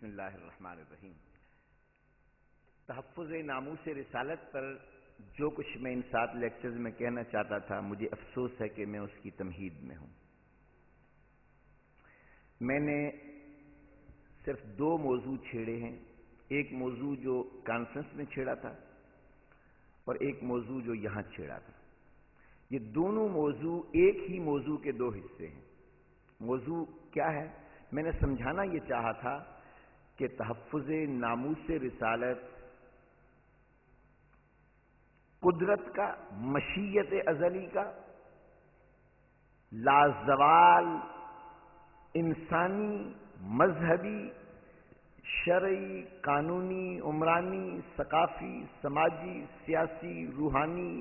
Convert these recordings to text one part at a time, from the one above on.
بسم اللہ الرحمن الرحیم۔ تحفظ ناموس رسالت پر جو کچھ میں ان 7 لیکچرز میں کہنا چاہتا تھا، مجھے افسوس ہے کہ میں اس کی تمہید میں ہوں۔ میں نے صرف 2 موضوع چھیڑے ہیں، ایک موضوع جو کانفرنس میں چھیڑا تھا اور ایک موضوع جو یہاں چھیڑا تھا۔ یہ دونوں موضوع ایک ہی موضوع کے 2 حصے ہیں۔ موضوع کیا ہے؟ میں نے سمجھانا یہ چاہا تھا کہ تحفظ ناموس رسالت قدرت کا، مشیت ازلی کا، لازوال انسانی، مذہبی، شرعی، قانونی، عمرانی، ثقافی، سماجی، سیاسی، روحانی،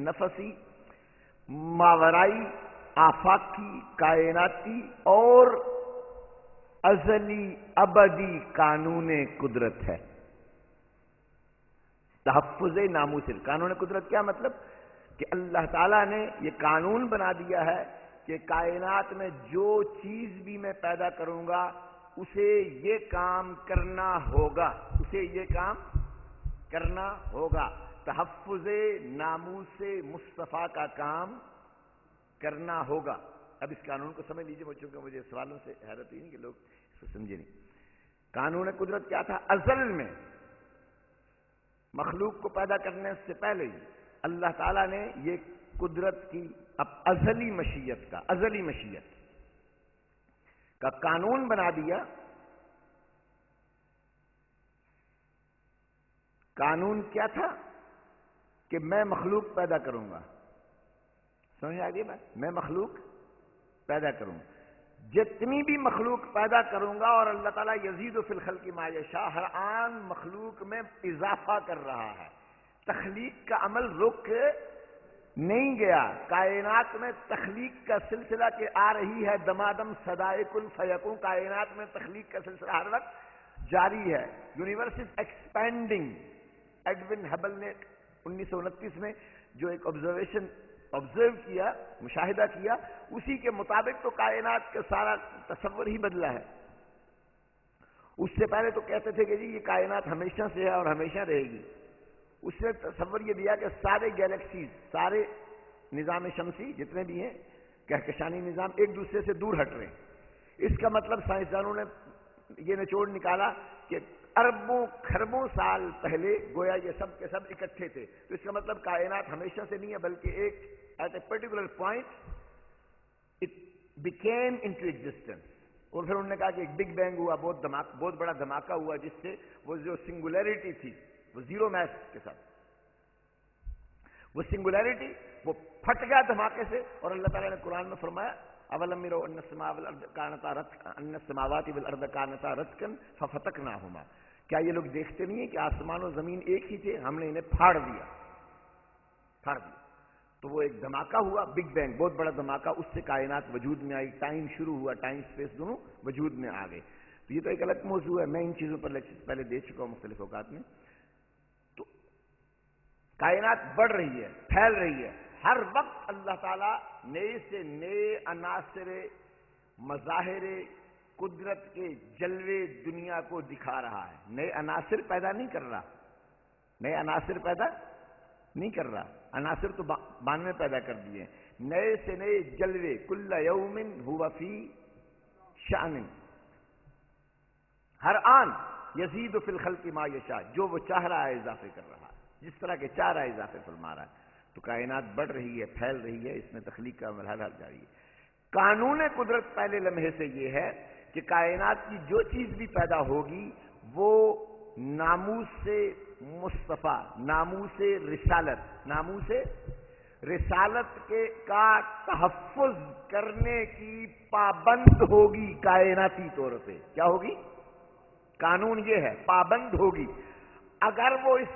نفسی، ماورائی، آفاقی، کائناتی اور ازلی ابدی قانون قدرت ہے۔ تحفظ ناموس قانون قدرت کیا مطلب؟ کہ اللہ تعالیٰ نے یہ قانون بنا دیا ہے کہ کائنات میں جو چیز بھی میں پیدا کروں گا اسے یہ کام کرنا ہوگا، اسے یہ کام کرنا ہوگا۔ تحفظ ناموس مصطفیٰ کا کام کرنا ہوگا۔ اب اس قانون کو سمجھ لیجیے، چونکہ مجھے سوالوں سے حیرت ہی نہیں کہ لوگ اس کو سمجھے نہیں۔ قانون قدرت کیا تھا؟ ازل میں مخلوق کو پیدا کرنے سے پہلے ہی اللہ تعالیٰ نے یہ قدرت کی ازلی مشیت کا قانون بنا دیا۔ قانون کیا تھا؟ کہ میں مخلوق پیدا کروں گا۔ سمجھ آ گئی بات؟ میں مخلوق پیدا کروں گا، جتنی بھی مخلوق پیدا کروں گا، اور اللہ تعالیٰ یزید فی الخلق ما یشاء، ہر آن مخلوق میں اضافہ کر رہا ہے۔ تخلیق کا عمل رک نہیں گیا۔ کائنات میں تخلیق کا سلسلہ کہ آ رہی ہے دمادم صدائے کن فیکون، کائنات میں تخلیق کا سلسلہ ہر وقت جاری ہے۔ Universe is expanding. Edwin Hubble نے 1929 میں جو ایک آبزرو کیا، مشاہدہ کیا، اسی کے مطابق تو کائنات کا سارا تصور ہی بدلا ہے۔ اس سے پہلے تو کہتے تھے کہ جی یہ کائنات ہمیشہ سے ہے اور ہمیشہ رہے گی۔ اس نے تصور یہ دیا کہ سارے گیلیکسیز، سارے نظام شمسی جتنے بھی ہیں، کہکشانی نظام، ایک دوسرے سے دور ہٹ رہے ہیں۔ اس کا مطلب سائنسدانوں نے یہ نچوڑ نکالا کہ اربوں کھربوں سال پہلے گویا یہ سب کے سب اکٹھے تھے۔ تو اس کا مطلب کائنات ہمیشہ سے نہیں ہے، بلکہ ایک at a particular point it became into existence. اور پھر انہوں نے کہا کہ ایک بگ بینگ ہوا، بہت بڑا دھماکہ ہوا، جس سے وہ جو سنگولیرٹی تھی، وہ زیرو میس کے ساتھ وہ سنگولیرٹی وہ پھٹ گیا دھماکے سے۔ اور اللہ تعالیٰ نے قرآن میں فرمایا اولم يروا ان السماوات والارض كانتا رتقا ففتقناهما، کیا یہ لوگ دیکھتے نہیں ہیں کہ آسمان و زمین ایک ہی تھے، ہم نے انہیں پھاڑ دیا۔ تو وہ ایک دھماکہ ہوا، بگ بینگ، بہت بڑا دھماکہ، اس سے کائنات وجود میں آئی، ٹائم شروع ہوا، ٹائم سپیس دونوں وجود میں آ گئے۔ تو یہ تو ایک الگ موضوع ہے، میں ان چیزوں پر لیکچر پہلے دے چکا ہوں مختلف اوقات میں۔ تو کائنات بڑھ رہی ہے، پھیل رہی ہے، ہر وقت اللہ تعالیٰ نئے سے نئے عناصر مظاہر قدرت کے جلوے دنیا کو دکھا رہا ہے۔ نئے عناصر پیدا نہیں کر رہا، عناصر تو 92 پیدا کر دیے ہیں۔ نئے سے نئے جلوے، کل یوم ہوا فی شأن، ہر آن یزید فی الخلق ما یشاء، جو وہ چاہ رہا ہے اضافے کر رہا ہے، جس طرح کے چاہ رہا ہے اضافے فرما رہا ہے۔ تو کائنات بڑھ رہی ہے، پھیل رہی ہے، اس میں تخلیق کا عمل حل جاری ہے۔ قانون قدرت پہلے لمحے سے یہ ہے کہ کائنات کی جو چیز بھی پیدا ہوگی وہ ناموس سے مصطفیٰ، ناموس رسالت کا تحفظ کرنے کی پابند ہوگی کائناتی طور پہ۔ کیا ہوگی؟ قانون یہ ہے، پابند ہوگی۔ اگر وہ اس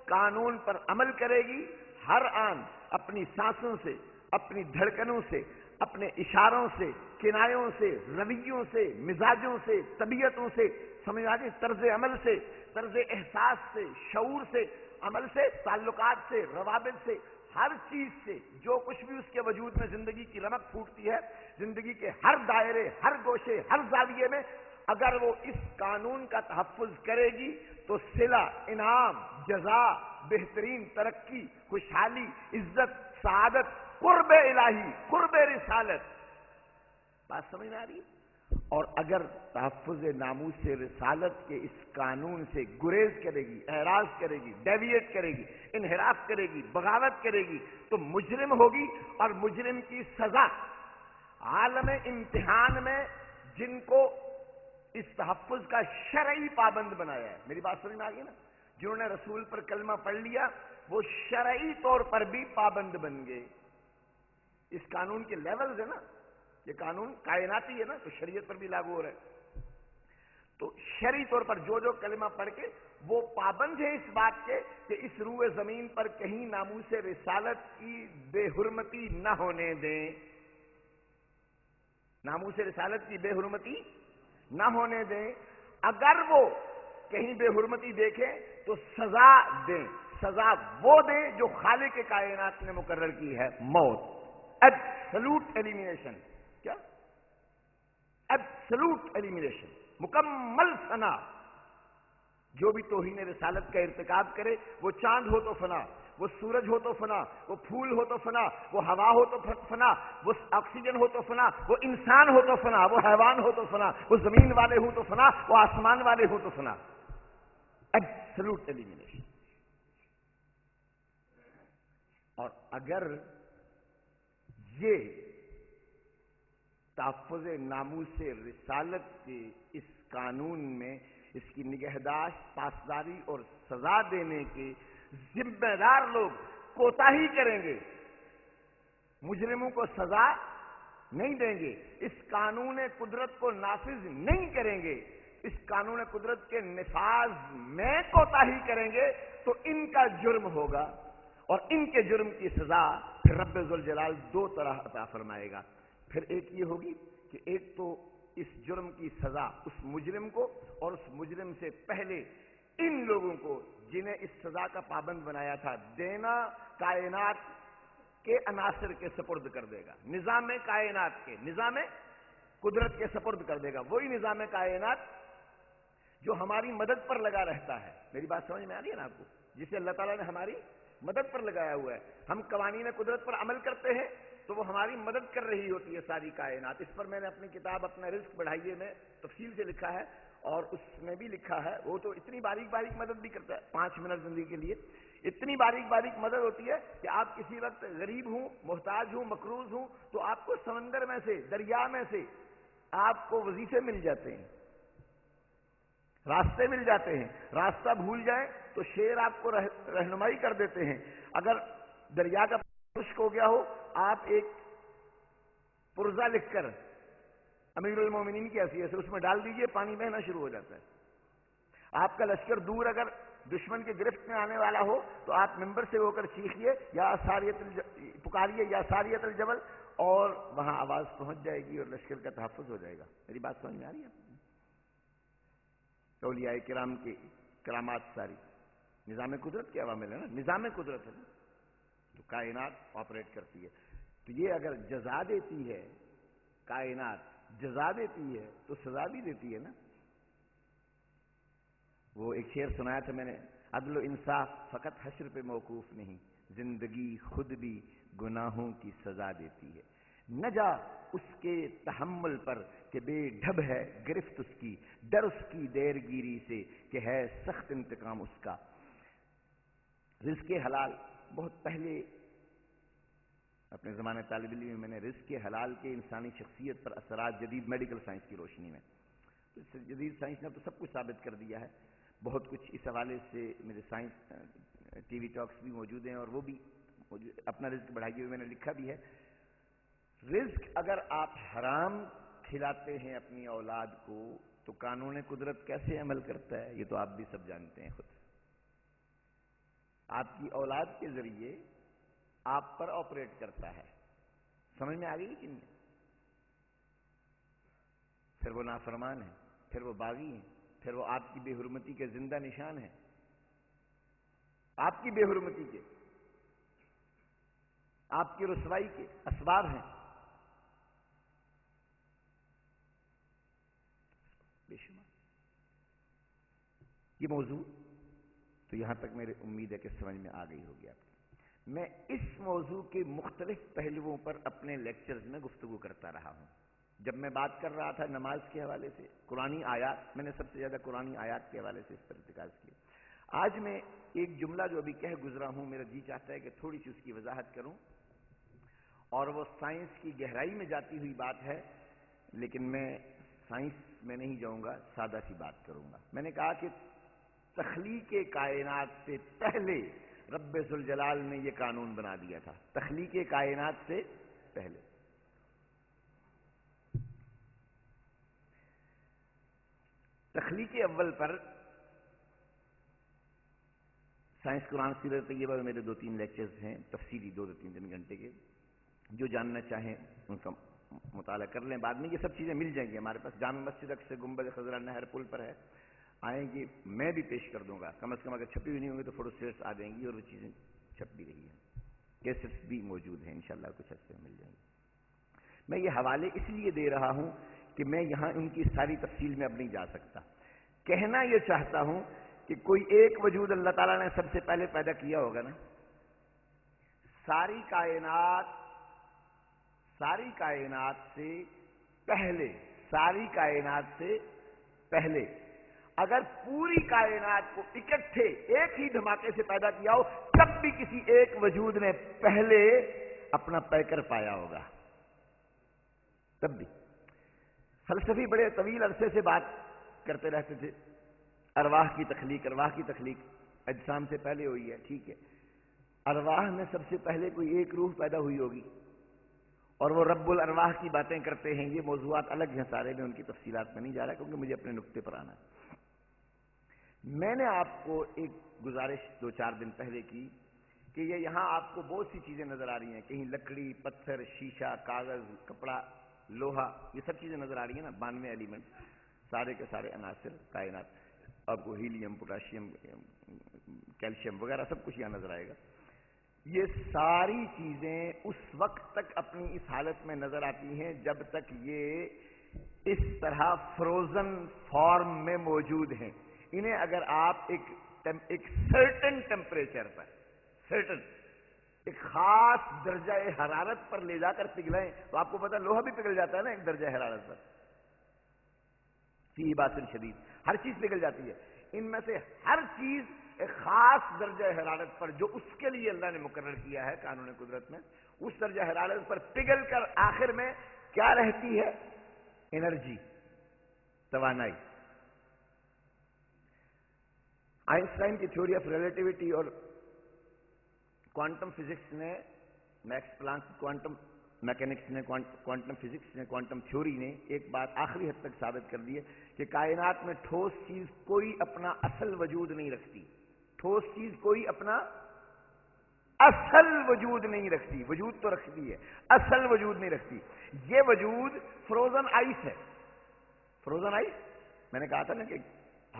قانون پر عمل کرے گی، ہر آن اپنی سانسوں سے، اپنی دھڑکنوں سے، اپنے اشاروں سے، کنایوں سے، رویوں سے، مزاجوں سے، طبیعتوں سے، سمجھ آگے، طرز عمل سے، طرز احساس سے، شعور سے، عمل سے، تعلقات سے، روابط سے، ہر چیز سے جو کچھ بھی اس کے وجود میں زندگی کی رمق پھوٹتی ہے، زندگی کے ہر دائرے، ہر گوشے، ہر زاویے میں اگر وہ اس قانون کا تحفظ کرے گی تو صلہ، انعام، جزا، بہترین ترقی، خوشحالی، عزت، سعادت، قرب الہی، قرب رسالت، بات سمجھ میں آ رہی ہے؟ اور اگر تحفظ ناموس رسالت کے اس قانون سے گریز کرے گی، اعراض کرے گی، ڈیویٹ کرے گی، انحراف کرے گی، بغاوت کرے گی، تو مجرم ہوگی، اور مجرم کی سزا عالم امتحان میں جن کو اس تحفظ کا شرعی پابند بنایا ہے، میری بات سمجھ میں آ گئی نا، جنہوں نے رسول پر کلمہ پڑھ لیا وہ شرعی طور پر بھی پابند بن گئے۔ اس قانون کے لیولز ہے نا، یہ قانون کائناتی ہے نا، تو شریعت پر بھی لاگو ہو رہا ہے۔ تو شرعی طور پر جو جو کلمہ پڑھ کے وہ پابند ہے اس بات کے کہ اس روئے زمین پر کہیں ناموس رسالت کی بے حرمتی نہ ہونے دیں، ناموس رسالت کی بے حرمتی نہ ہونے دیں۔ اگر وہ کہیں بے حرمتی دیکھیں تو سزا دیں، سزا وہ دیں جو خالق کائنات نے مقرر کی ہے، موت، ایبسلوٹ ایلیمینیشن۔ کیا؟ ایبسلوٹ ایلیمینیشن، مکمل فنا۔ جو بھی توہین رسالت کا ارتکاب کرے، وہ چاند ہو تو فنا، وہ سورج ہو تو فنا، وہ پھول ہو تو فنا، وہ ہوا ہو تو فنا، وہ آکسیجن ہو تو فنا، وہ انسان ہو تو فنا، وہ حیوان ہو تو فنا، وہ زمین والے ہو تو فنا، وہ آسمان والے ہو تو فنا۔ Absolute elimination. اور اگر یہ تحفظ ناموس رسالت کے اس قانون میں اس کی نگہداشت، پاسداری اور سزا دینے کے ذمہ دار لوگ کوتاہی کریں گے، مجرموں کو سزا نہیں دیں گے، اس قانون قدرت کو نافذ نہیں کریں گے، اس قانون قدرت کے نفاذ میں کوتاہی کریں گے، تو ان کا جرم ہوگا، اور ان کے جرم کی سزا پھر رب ذوالجلال دو طرح عطا فرمائے گا۔ پھر ایک یہ ہوگی کہ ایک تو اس جرم کی سزا اس مجرم کو اور اس مجرم سے پہلے ان لوگوں کو جنہیں اس سزا کا پابند بنایا تھا دینا، کائنات کے عناصر کے سپرد کر دے گا، نظام کائنات کے، نظام قدرت کے سپرد کر دے گا، وہی نظام کائنات جو ہماری مدد پر لگا رہتا ہے۔ میری بات سمجھ میں آ رہی ہے نا آپ کو؟ جسے اللہ تعالیٰ نے ہماری مدد پر لگایا ہوا ہے، ہم قوانین قدرت پر عمل کرتے ہیں تو وہ ہماری مدد کر رہی ہوتی ہے ساری کائنات۔ اس پر میں نے اپنی کتاب اپنا رزق بڑھائیے میں تفصیل سے لکھا ہے، اور اس میں بھی لکھا ہے، وہ تو اتنی باریک باریک مدد بھی کرتا ہے 5 منٹ زندگی کے لیے، اتنی باریک باریک مدد ہوتی ہے کہ آپ کسی وقت غریب ہوں، محتاج ہوں، مقروض ہوں، تو آپ کو سمندر میں سے، دریا میں سے آپ کو وظیفے مل جاتے ہیں، راستے مل جاتے ہیں، راستہ بھول جائیں تو شیر آپ کو رہنمائی کر دیتے ہیں۔ اگر دریا کا خشک ہو گیا ہو، آپ ایک پرزہ لکھ کر امیر المومنین کی حیثیت سے اس میں ڈال دیجئے، پانی بہنا شروع ہو جاتا ہے۔ آپ کا لشکر دور اگر دشمن کے گرفت میں آنے والا ہو تو آپ ممبر سے ہو کر چیخیے یا پکاریے یا ساریت الجبل، اور وہاں آواز پہنچ جائے گی اور لشکر کا تحفظ ہو جائے گا۔ میری بات سمجھ میں آ رہی ہے؟ اولیاء کرام کی کرامات ساری نظام قدرت کے عوامل ہے نا، نظام قدرت ہے نا، تو کائنات آپریٹ کرتی ہے۔ تو یہ اگر جزا دیتی ہے، کائنات جزا دیتی ہے تو سزا بھی دیتی ہے نا۔ وہ ایک شعر سنایا تھا میں نے، عدل و انصاف فقط حشر پہ موقوف نہیں، زندگی خود بھی گناہوں کی سزا دیتی ہے۔ نہ جا اس کے تحمل پر کہ بے ڈھب ہے گرفت اس کی، ڈر اس کی دیر گیری سے کہ ہے سخت انتقام اس کا۔ رزق حلال، بہت پہلے اپنے زمانے طالب علم میں میں نے رزق حلال کے انسانی شخصیت پر اثرات جدید میڈیکل سائنس کی روشنی میں، تو جدید سائنس نے تو سب کچھ ثابت کر دیا ہے، بہت کچھ اس حوالے سے میرے سائنس ٹی وی ٹاکس بھی موجود ہیں، اور وہ بھی اپنا رزق بڑھائیے ہوئے میں نے لکھا بھی ہے۔ رزق اگر آپ حرام کھلاتے ہیں اپنی اولاد کو تو قانون قدرت کیسے عمل کرتا ہے یہ تو آپ بھی سب جانتے ہیں خود۔ آپ کی اولاد کے ذریعے آپ پر آپریٹ کرتا ہے، سمجھ میں آ گئی کہ نہیں؟ پھر وہ نافرمان ہے، پھر وہ باغی ہے، پھر وہ آپ کی بے حرمتی کے زندہ نشان ہے، آپ کی بے حرمتی کے، آپ کی رسوائی کے اسباب ہیں۔ بے شمار. یہ موضوع تو یہاں تک میری امید ہے کہ سمجھ میں آ گئی ہوگی آپ کی. میں اس موضوع کے مختلف پہلوؤں پر اپنے لیکچرز میں گفتگو کرتا رہا ہوں. جب میں بات کر رہا تھا نماز کے حوالے سے، قرآنی آیات، میں نے سب سے زیادہ قرآنی آیات کے حوالے سے اس پر ارتکاز کیا. آج میں ایک جملہ جو ابھی کہہ گزرا ہوں، میرا جی چاہتا ہے کہ تھوڑی سی اس کی وضاحت کروں، اور وہ سائنس کی گہرائی میں جاتی ہوئی بات ہے، لیکن میں سائنس میں نہیں جاؤں گا، سادہ سی بات کروں گا. میں نے کہا کہ تخلیق کائنات سے پہلے رب ذوالجلال نے یہ قانون بنا دیا تھا. تخلیق کائنات سے پہلے. تخلیق اول پر سائنس قرآن سیرت طیبہ میں میرے 2-3 لیکچرز ہیں تفصیلی، 2-3 گھنٹے کے. جو جاننا چاہیں ان کا مطالعہ کر لیں. بعد میں یہ سب چیزیں مل جائیں گی ہمارے پاس. جامع مسجد اکثر گنبد خضرا نہر پل پر ہے، آئیں گی، میں بھی پیش کر دوں گا. کم از کم اگر چھپی ہوئی نہیں ہوں گی تو فوٹو اسٹیٹس آ جائیں گی، اور وہ چیزیں چھپ بھی رہی ہیں. کیسٹس بھی موجود ہیں، انشاءاللہ کچھ عرصے میں مل جائیں گی. میں یہ حوالے اس لیے دے رہا ہوں کہ میں یہاں ان کی ساری تفصیل میں اب نہیں جا سکتا. کہنا یہ چاہتا ہوں کہ کوئی ایک وجود اللہ تعالیٰ نے سب سے پہلے پیدا کیا ہوگا نا. ساری کائنات سے پہلے اگر پوری کائنات کو اکٹھے ایک ہی دھماکے سے پیدا کیا ہو، تب بھی کسی ایک وجود نے پہلے اپنا پیکر پایا ہوگا. تب بھی فلسفی بڑے طویل عرصے سے بات کرتے رہتے تھے، ارواح کی تخلیق اجسام سے پہلے ہوئی ہے. ٹھیک ہے، ارواح میں سب سے پہلے کوئی ایک روح پیدا ہوئی ہوگی، اور وہ رب الارواح کی باتیں کرتے ہیں. یہ موضوعات الگ ہیں سارے، میں ان کی تفصیلات میں نہیں جا رہا کیونکہ مجھے اپنے نقطے پر آنا ہے. میں نے آپ کو ایک گزارش 2-4 دن پہلے کی کہ یہ یہاں آپ کو بہت سی چیزیں نظر آ رہی ہیں، کہیں لکڑی، پتھر، شیشہ، کاغذ، کپڑا، لوہا، یہ سب چیزیں نظر آ رہی ہیں نا. 92 ایلیمنٹ، سارے کے سارے عناصر کائنات. آپ کو ہیلیم، پوٹاشیم، کیلشیم وغیرہ سب کچھ یہاں نظر آئے گا. یہ ساری چیزیں اس وقت تک اپنی اس حالت میں نظر آتی ہیں جب تک یہ اس طرح فروزن فارم میں موجود ہیں. انہیں اگر آپ ایک سرٹن ٹیمپریچر پر، ایک خاص درجہ حرارت پر لے جا کر پگھلائیں تو آپ کو پتا لوہا بھی پگھل جاتا ہے نا ایک درجہ حرارت پر. فی باس شدید، ہر چیز پگھل جاتی ہے. ان میں سے ہر چیز ایک خاص درجہ حرارت پر جو اس کے لیے اللہ نے مقرر کیا ہے قانون قدرت میں، اس درجہ حرارت پر پگھل کر آخر میں کیا رہتی ہے؟ انرجی، توانائی. آئنسٹائن کی تھیوری آف ریلیٹیوٹی اور کوانٹم فزکس نے، میکس پلانک کی کوانٹم میکینکس نے، کوانٹم فزکس نے، کوانٹم تھیوری نے ایک بات آخری حد تک ثابت کر دی ہے کہ کائنات میں ٹھوس چیز کوئی اپنا اصل وجود نہیں رکھتی. ٹھوس چیز کوئی اپنا اصل وجود نہیں رکھتی. وجود تو رکھتی ہے، اصل وجود نہیں رکھتی. یہ وجود فروزن آئس ہے. فروزن آئس، میں نے کہا تھا نا کہ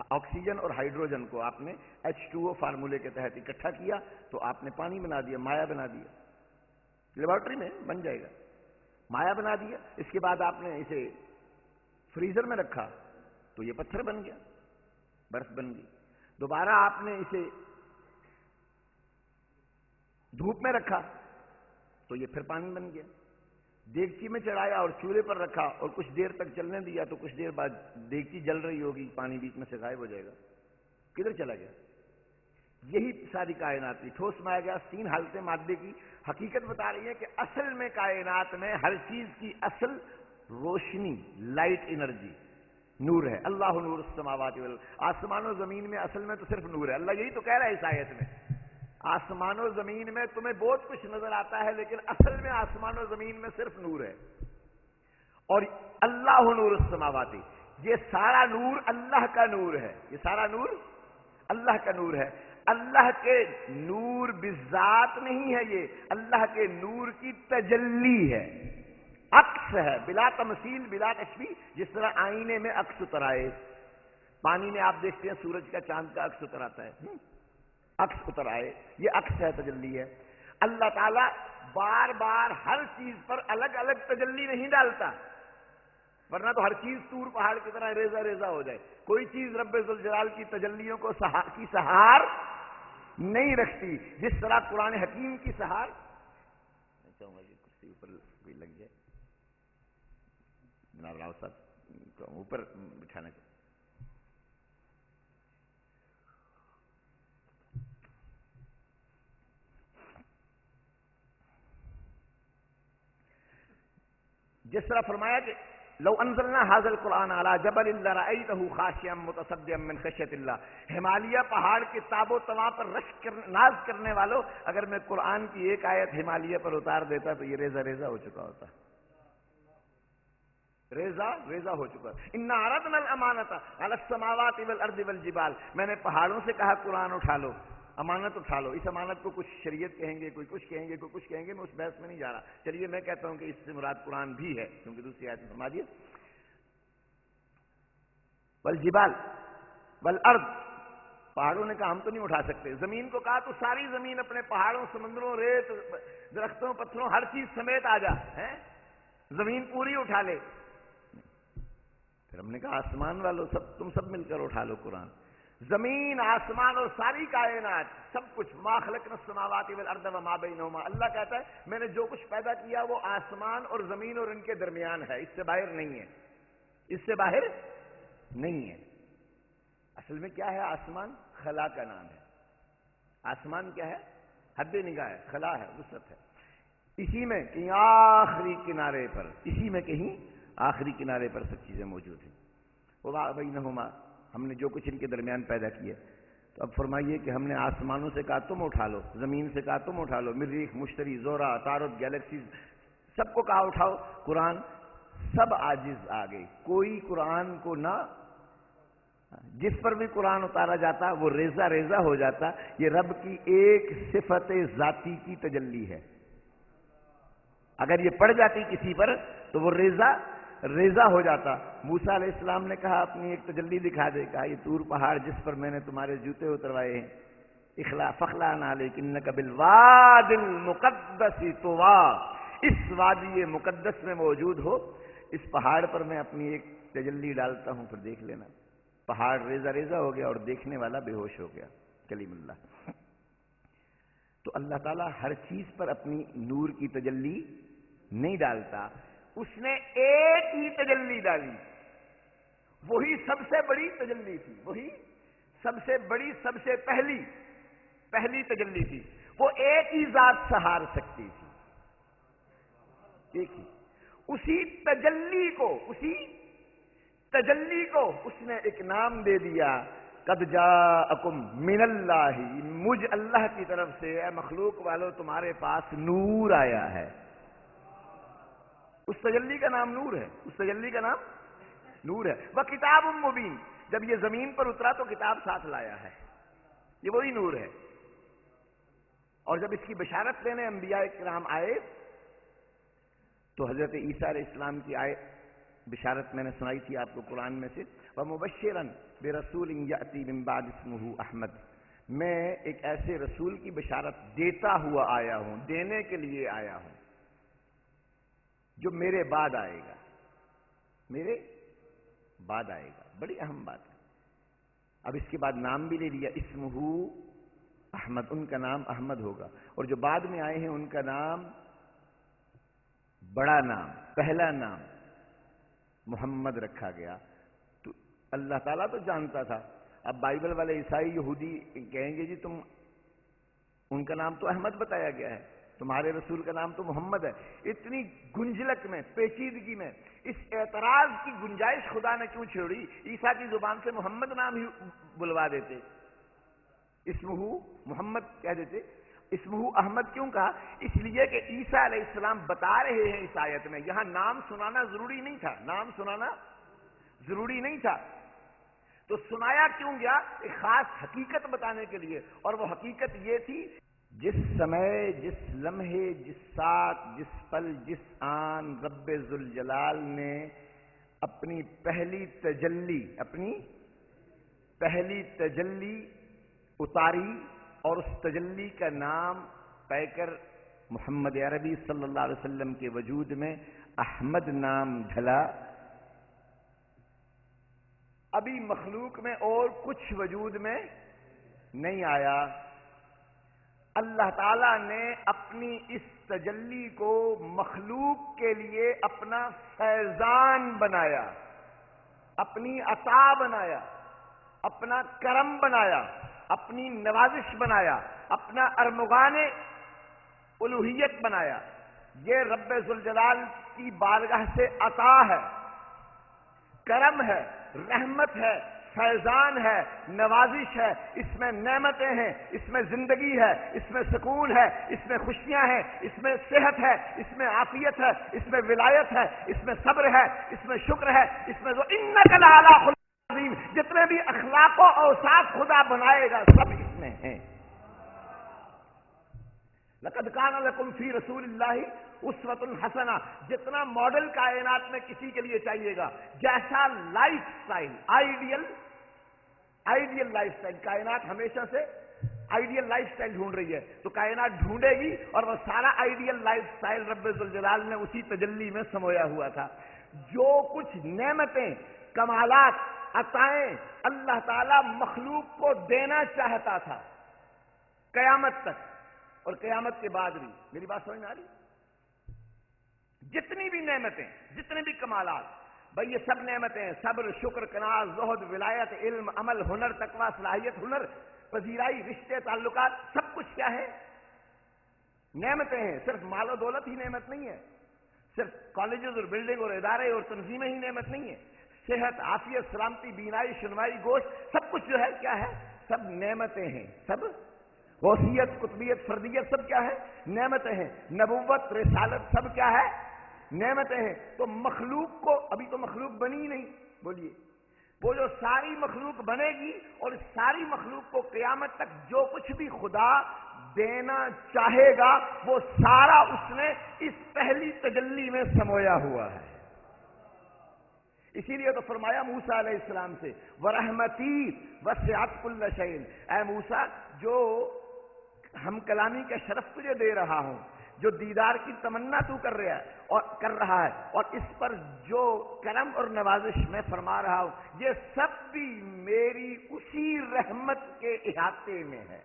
آکسیجن اور ہائیڈروجن کو آپ نے H2O فارمولے کے تحت اکٹھا کیا تو آپ نے پانی بنا دیا، مایا بنا دیا. لیبارٹری میں بن جائے گا، مایا بنا دیا. اس کے بعد آپ نے اسے فریزر میں رکھا تو یہ پتھر بن گیا، برف بن گئی. دوبارہ آپ نے اسے دھوپ میں رکھا تو یہ پھر پانی بن گیا. دیگچی میں چڑھایا اور چولہے پر رکھا اور کچھ دیر تک چلنے دیا تو کچھ دیر بعد دیگچی جل رہی ہوگی، پانی بیچ میں سے غائب ہو جائے گا. کدھر چلا گیا؟ یہی ساری کائنات کی ٹھوس مایا گیا 3 حالتیں مادے کی. حقیقت بتا رہی ہے کہ اصل میں کائنات میں ہر چیز کی اصل روشنی، لائٹ انرجی، نور ہے. اللہ نور السماوات والارض. آسمان و زمین میں اصل میں تو صرف نور ہے. اللہ یہی تو کہہ رہا ہے اس آیت میں، آسمان و زمین میں تمہیں بہت کچھ نظر آتا ہے لیکن اصل میں آسمان و زمین میں صرف نور ہے. اور اللہ نور السماوات، یہ سارا نور اللہ کا نور ہے. یہ سارا نور اللہ کا نور ہے. اللہ کے نور بذات نہیں ہے، یہ اللہ کے نور کی تجلی ہے، عکس ہے، بلا تمثیل بلا تشبیہ. جس طرح آئینے میں عکس اتر آئے، پانی میں آپ دیکھتے ہیں سورج کا چاند کا عکس اتر آتا ہے، عکس اتر آئے، یہ عکس ہے، تجلی ہے. اللہ تعالیٰ بار بار ہر چیز پر الگ الگ تجلی نہیں ڈالتا. ورنہ تو ہر چیز طور پہاڑ کی طرح ریزہ ریزہ ہو جائے. کوئی چیز رب ذوالجلال کی تجلیوں کو کی سہار نہیں رکھتی جس طرح قرآن حکیم کی سہار. میں چاہوں گا کہ کرسی اوپر کوئی لگ جائے، جناب راؤ صاحب کو اوپر بٹھانا چاہیے. جس طرح فرمایا کہ لو انزلنا هذا القرآن على جبل لرأيته خاشعا متصدعا من خشية الله، ہمالیہ پہاڑ کے تاب و توا پر ناز کرنے والوں، اگر میں قرآن کی ایک آیت ہمالیہ پر اتار دیتا تو یہ ریزہ ریزہ ہو چکا ہوتا. ریزہ ریزہ ہو چکا. انا عرضنا الامانۃ علی السماوات والارض والجبال، میں نے پہاڑوں سے کہا قرآن اٹھا لو، امانت اٹھا لو. اس امانت کو کچھ شریعت کہیں گے، کوئی کچھ کہیں گے، کوئی کچھ کہیں گے، میں اس بحث میں نہیں جا رہا. چلیے میں کہتا ہوں کہ اس سے مراد قرآن بھی ہے، کیونکہ دوسری آیت میں فرما دیا والجبال والارض. پہاڑوں نے کہا ہم تو نہیں اٹھا سکتے. زمین کو کہا تو ساری زمین اپنے پہاڑوں، سمندروں، ریت، درختوں، پتھروں، ہر چیز سمیت آ جا، زمین پوری اٹھا لے. پھر ہم نے کہا آسمان والوں تم سب مل کر اٹھا لو قرآن. زمین، آسمان اور ساری کائنات، سب کچھ. ما خلقنا السماوات والارض وما بینہما، اللہ کہتا ہے میں نے جو کچھ پیدا کیا وہ آسمان اور زمین اور ان کے درمیان ہے، اس سے باہر نہیں ہے، اس سے باہر نہیں ہے. اصل میں کیا ہے آسمان؟ خلا کا نام ہے. آسمان کیا ہے؟ حد نگاہ ہے، خلا ہے، وسعت ہے. اسی میں کہیں آخری کنارے پر، اسی میں کہیں آخری کنارے پر سب چیزیں موجود ہیں. وما بینہما، ہم نے جو کچھ ان کے درمیان پیدا کیا. تو اب فرمائیے کہ ہم نے آسمانوں سے کہا تم اٹھا لو، زمین سے کہا تم اٹھا لو، مریخ، مشتری، زہرہ، عطارد، گیلیکسیز، سب کو کہا اٹھاؤ قرآن. سب عاجز آ گئی. کوئی قرآن کو نہ، جس پر بھی قرآن اتارا جاتا وہ ریزہ ریزہ ہو جاتا. یہ رب کی ایک صفت ذاتی کی تجلی ہے. اگر یہ پڑ جاتی کسی پر تو وہ ریزہ ریزہ ہو جاتا. موسیٰ علیہ السلام نے کہا اپنی ایک تجلی دکھا دے. کہا یہ طور پہاڑ جس پر میں نے تمہارے جوتے اتروائے ہیں، فخلعن علیک انک بالواد المقدس طویٰ، اس وادی مقدس میں موجود ہو، اس پہاڑ پر میں اپنی ایک تجلی ڈالتا ہوں، پھر دیکھ لینا. پہاڑ ریزہ ریزہ ہو گیا اور دیکھنے والا بے ہوش ہو گیا. کلیم اللہ. تو اللہ تعالیٰ ہر چیز پر اپنی نور کی تجلی نہیں ڈالتا. اس نے ایک ہی تجلی ڈالی، وہی سب سے بڑی تجلی تھی، وہی سب سے بڑی، سب سے پہلی تجلی تھی. وہ ایک ہی ذات سہار سکتی تھی، ایک ہی. اسی تجلی کو اس نے ایک نام دے دیا، قد جاءکم من اللہ، مجھ اللہ کی طرف سے اے مخلوق والو تمہارے پاس نور آیا ہے. اس تجلی کا نام نور ہے، اس تجلی کا نام نور ہے. وہ کتاب مبین، جب یہ زمین پر اترا تو کتاب ساتھ لایا ہے، یہ وہی نور ہے. اور جب اس کی بشارت دینے انبیاء کرام آئے تو حضرت عیسیٰ علیہ السلام کی بشارت میں نے سنائی تھی آپ کو قرآن میں سے. وَمُبَشِّرًا بِرَسُولٍ يَأْتِي مِن بَعْدِ اسْمُهُ احمد، میں ایک ایسے رسول کی بشارت دیتا ہوا آیا ہوں، دینے کے لیے آیا ہوں، جو میرے بعد آئے گا، میرے بعد آئے گا. بڑی اہم بات ہے. اب اس کے بعد نام بھی لے لیا، اسمہ احمد، ان کا نام احمد ہوگا. اور جو بعد میں آئے ہیں ان کا نام، بڑا نام، پہلا نام محمد رکھا گیا. تو اللہ تعالیٰ تو جانتا تھا. اب بائبل والے عیسائی یہودی کہیں گے جی تم، ان کا نام تو احمد بتایا گیا ہے، تمہارے رسول کا نام تو محمد ہے. اتنی گنجلک میں، پیچیدگی میں اس اعتراض کی گنجائش خدا نے کیوں چھوڑی؟ عیسیٰ کی زبان سے محمد نام ہی بلوا دیتے، اسمہ محمد کہہ دیتے. اسمہ احمد کیوں کہا؟ اس لیے کہ عیسیٰ علیہ السلام بتا رہے ہیں اس آیت میں، یہاں نام سنانا ضروری نہیں تھا، نام سنانا ضروری نہیں تھا. تو سنایا کیوں گیا؟ ایک خاص حقیقت بتانے کے لیے. اور وہ حقیقت یہ تھی، جس سمے، جس لمحے، جس ساتھ، جس پل، جس آن رب ذوالجلال نے اپنی پہلی تجلی اتاری اور اس تجلی کا نام پے کر محمد عربی صلی اللہ علیہ وسلم کے وجود میں احمد نام ڈھلا. ابھی مخلوق میں اور کچھ وجود میں نہیں آیا. اللہ تعالیٰ نے اپنی اس تجلی کو مخلوق کے لیے اپنا فیضان بنایا، اپنی عطا بنایا، اپنا کرم بنایا، اپنی نوازش بنایا، اپنا ارمغان الوہیت بنایا. یہ رب ذوالجلال کی بارگاہ سے عطا ہے، کرم ہے، رحمت ہے، فیضان ہے، نوازش ہے. اس میں نعمتیں ہیں، اس میں زندگی ہے، اس میں سکون ہے، اس میں خوشیاں ہیں، اس میں صحت ہے، اس میں عافیت ہے، اس میں ولایت ہے، اس میں صبر ہے، اس میں شکر ہے، اس میں انک لعلی خلق عظیم. جتنے بھی اخلاق و اوصاف خدا بنائے گا سب اس میں ہیں. لقد کان لکم فی رسول اللہ اسوۃ حسنہ. جتنا ماڈل کائنات میں کسی کے لیے چاہیے گا، جیسا life style, ideal life style. کائنات ہمیشہ سے آئیڈیل لائف سٹائل ڈھونڈ رہی ہے، تو کائنات ڈھونڈے گی اور وہ سارا آئیڈیل لائف سٹائل رب ذوالجلال نے اسی تجلی میں سمویا ہوا تھا. جو کچھ نعمتیں، کمالات، عطائیں اللہ تعالی مخلوق کو دینا چاہتا تھا قیامت تک اور قیامت کے بعد بھی. میری بات سمجھ میں آ رہی؟ جتنی بھی نعمتیں، جتنے بھی کمالات، بھئی یہ سب نعمتیں، صبر، شکر، قناعت، زہد، ولایت، علم، عمل، ہنر، تقوی، صلاحیت، ہنر، پذیرائی، رشتے، تعلقات، سب کچھ کیا ہے؟ نعمتیں ہیں. صرف مال و دولت ہی نعمت نہیں ہے، صرف کالجز اور بلڈنگ اور ادارے اور تنظیمیں ہی نعمت نہیں ہے. صحت، عافیت، سلامتی، بینائی، شنوائی، گوشت، سب کچھ جو ہے کیا ہے؟ سب نعمتیں ہیں. سب غوثیت، قطبیت، فردیت، سب کیا ہے؟ نعمتیں ہیں. نبوت، رسالت، سب کیا ہے؟ نعمتیں ہیں. تو مخلوق کو، ابھی تو مخلوق بنی نہیں، بولیے، وہ جو ساری مخلوق بنے گی اور اس ساری مخلوق کو قیامت تک جو کچھ بھی خدا دینا چاہے گا وہ سارا اس نے اس پہلی تجلی میں سمویا ہوا ہے. اسی لیے تو فرمایا موسیٰ علیہ السلام سے، وَرَحْمَتِي وَسِعَتْ كُلَّ شَيْءٍ. اے موسیٰ، جو ہم کلامی کا شرف تجھے دے رہا ہوں، جو دیدار کی تمنا تو کر رہا ہے اور اس پر جو کرم اور نوازش میں فرما رہا ہوں، یہ سب بھی میری اسی رحمت کے احاطے میں ہے.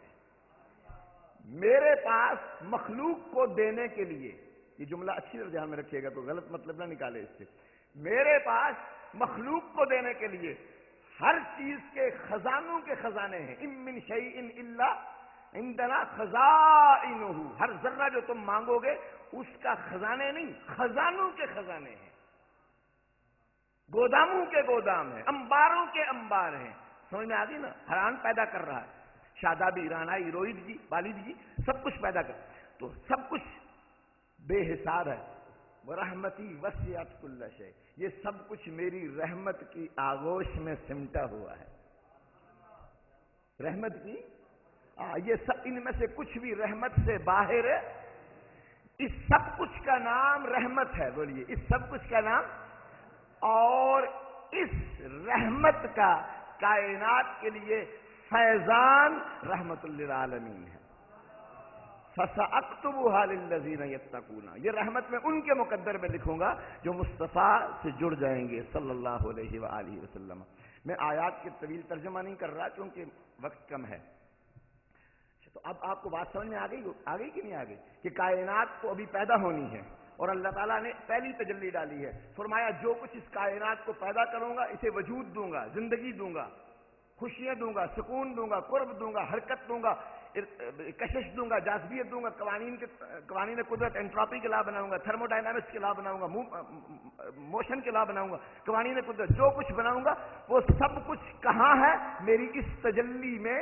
میرے پاس مخلوق کو دینے کے لیے، یہ جملہ اچھی طرح دھیان میں رکھیے گا تو غلط مطلب نہ نکالے اس سے. میرے پاس مخلوق کو دینے کے لیے ہر چیز کے خزانوں کے خزانے ہیں. اِن مِّن شَيْءٍ إِلَّا عِندَنَا خَزَائِنُهُ. ہر ذرہ جو تم مانگو گے اس کا خزانے نہیں، خزانوں کے خزانے ہیں، گوداموں کے گودام ہیں، انباروں کے انبار ہیں. سمجھ میں آ گئی نا؟ حیران پیدا کر رہا ہے. شادابی، رانائی، روہت جی، والد جی، سب کچھ پیدا کر، تو سب کچھ بے حساب ہے. وَرَحْمَتِي وَسِعَتْ كُلَّ شَيْءٍ. یہ سب کچھ میری رحمت کی آغوش میں سمٹا ہوا ہے. رحمت کی یہ سب، ان میں سے کچھ بھی رحمت سے باہر ہے. اس سب کچھ کا نام رحمت ہے. بولیے، اس سب کچھ کا نام. اور اس رحمت کا کائنات کے لیے فیضان رحمت للعالمین ہے. فَسَأَكْتُبُهَا لِلَّذِينَ يَتَّقُونَ. یہ رحمت میں ان کے مقدر میں لکھوں گا جو مصطفیٰ سے جڑ جائیں گے صلی اللہ علیہ وآلہ وسلم. میں آیات کے طویل ترجمہ نہیں کر رہا کیونکہ وقت کم ہے. تو اب آپ کو بات سمجھ میں آ گئی کہ نہیں آ گئی کہ کائنات کو ابھی پیدا ہونی ہے اور اللہ تعالیٰ نے پہلی تجلی ڈالی ہے. فرمایا جو کچھ اس کائنات کو پیدا کروں گا اسے وجود دوں گا، زندگی دوں گا، خوشیاں دوں گا، سکون دوں گا، قرب دوں گا، حرکت دوں گا، کشش دوں گا، جاذبیت دوں گا، قوانین قدرت، انٹراپی کے لا بناؤں گا، تھرمو ڈائنامکس کے لا بناؤں گا، موشن کے لا بناؤں گا، قوانین قدرت، جو کچھ بناؤں گا وہ سب کچھ کہاں ہے؟ میری اس تجلی میں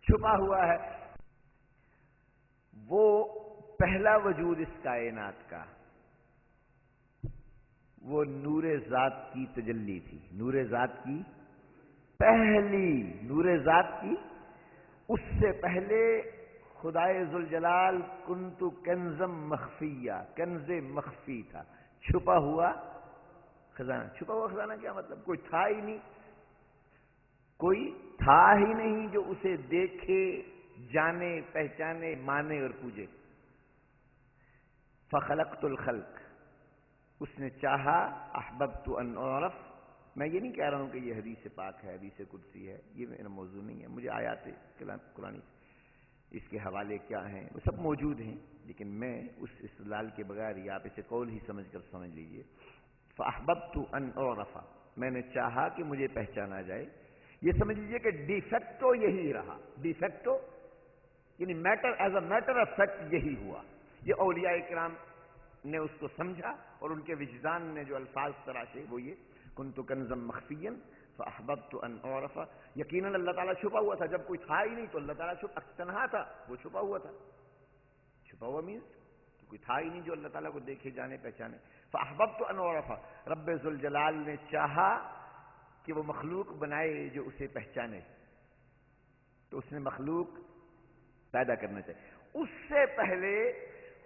چھپا ہوا ہے. وہ پہلا وجود اس کائنات کا وہ نور ذات کی تجلی تھی. نور ذات کی پہلی، نور ذات کی. اس سے پہلے خدائے ذوالجلال کنت کنزم مخفیہ، کنز مخفی تھا، چھپا ہوا خزانہ. چھپا ہوا خزانہ کیا مطلب؟ کوئی تھا ہی نہیں، کوئی تھا ہی نہیں جو اسے دیکھے، جانے، پہچانے، مانے اور پوجے. فخلقت الخلق. اس نے چاہا، احببت ان اعرف، میں یہ نہیں کہہ رہا ہوں کہ یہ حدیث پاک ہے، حدیث قدسی ہے، یہ میرا موضوع نہیں ہے. مجھے آیات قرآن اس کے حوالے کیا ہیں وہ سب موجود ہیں، لیکن میں اس استدلال کے بغیر ہی، آپ اسے قول ہی سمجھ کر سمجھ لیجئے. فَأَحْبَبْتُ أَنْ أُعْرَفَ، میں نے چاہا کہ مجھے پہچانا جائے. یہ سمجھ لیجئے کہ ڈی فیکٹو یہی رہا، ڈی فیکٹو یعنی matter as a matter of fact یہی ہوا. یہ اولیاء کرام نے اس کو سمجھا اور ان کے وجدان نے جو الفاظ تراشے وہ یہ كنت كنزا مخفيا فأحببت أن أعرف. یقیناً اللہ تعالیٰ چھپا ہوا تھا، جب کوئی تھا ہی نہیں تو اللہ تعالیٰ تنہا تھا، وہ چھپا ہوا تھا. چھپا ہوا مینس کوئی تھا ہی نہیں جو اللہ تعالیٰ کو دیکھے جانے پہچانے. فأحببت أن أعرف، رب ذوالجلال نے چاہا کہ وہ مخلوق بنائے جو اسے پہچانے، تو اس نے مخلوق پیدا کرنا چاہیے. اس سے پہلے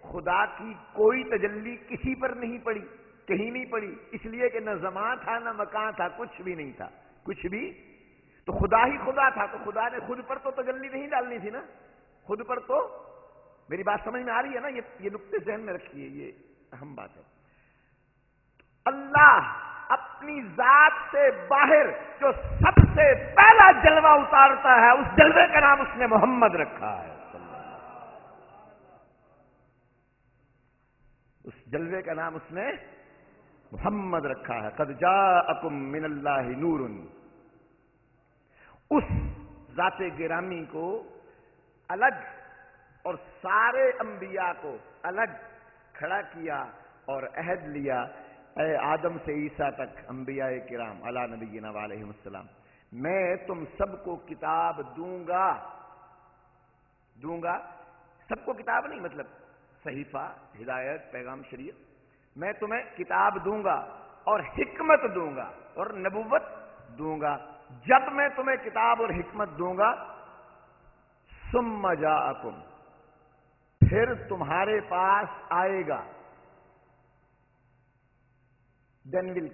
خدا کی کوئی تجلی کسی پر نہیں پڑی، کہیں نہیں پڑی، اس لیے کہ نہ زمان تھا نہ مکان تھا، کچھ بھی نہیں تھا، کچھ بھی. تو خدا ہی خدا تھا، تو خدا نے خود پر تو تجلی نہیں ڈالنی تھی نا، خود پر تو. میری بات سمجھ میں آ رہی ہے نا؟ یہ نقطے ذہن میں رکھیے، یہ اہم بات ہے. اللہ اپنی ذات سے باہر جو سب سے پہلا جلوہ اتارتا ہے، اس جلوے کا نام اس نے محمد رکھا ہے. اس جلوے کا نام اس نے محمد رکھا ہے. قد جاءکم من اللہ نور. اس ذات گرامی کو الگ اور سارے انبیاء کو الگ کھڑا کیا اور عہد لیا. اے آدم سے عیسیٰ تک انبیاء کرام علی نبینا علیہ السلام، میں تم سب کو کتاب دوں گا. سب کو کتاب نہیں، مطلب صحیفہ، ہدایت، پیغام، شریعت. میں تمہیں کتاب دوں گا اور حکمت دوں گا اور نبوت دوں گا. جب میں تمہیں کتاب اور حکمت دوں گا، ثم جاءکم، پھر تمہارے پاس آئے گا. then will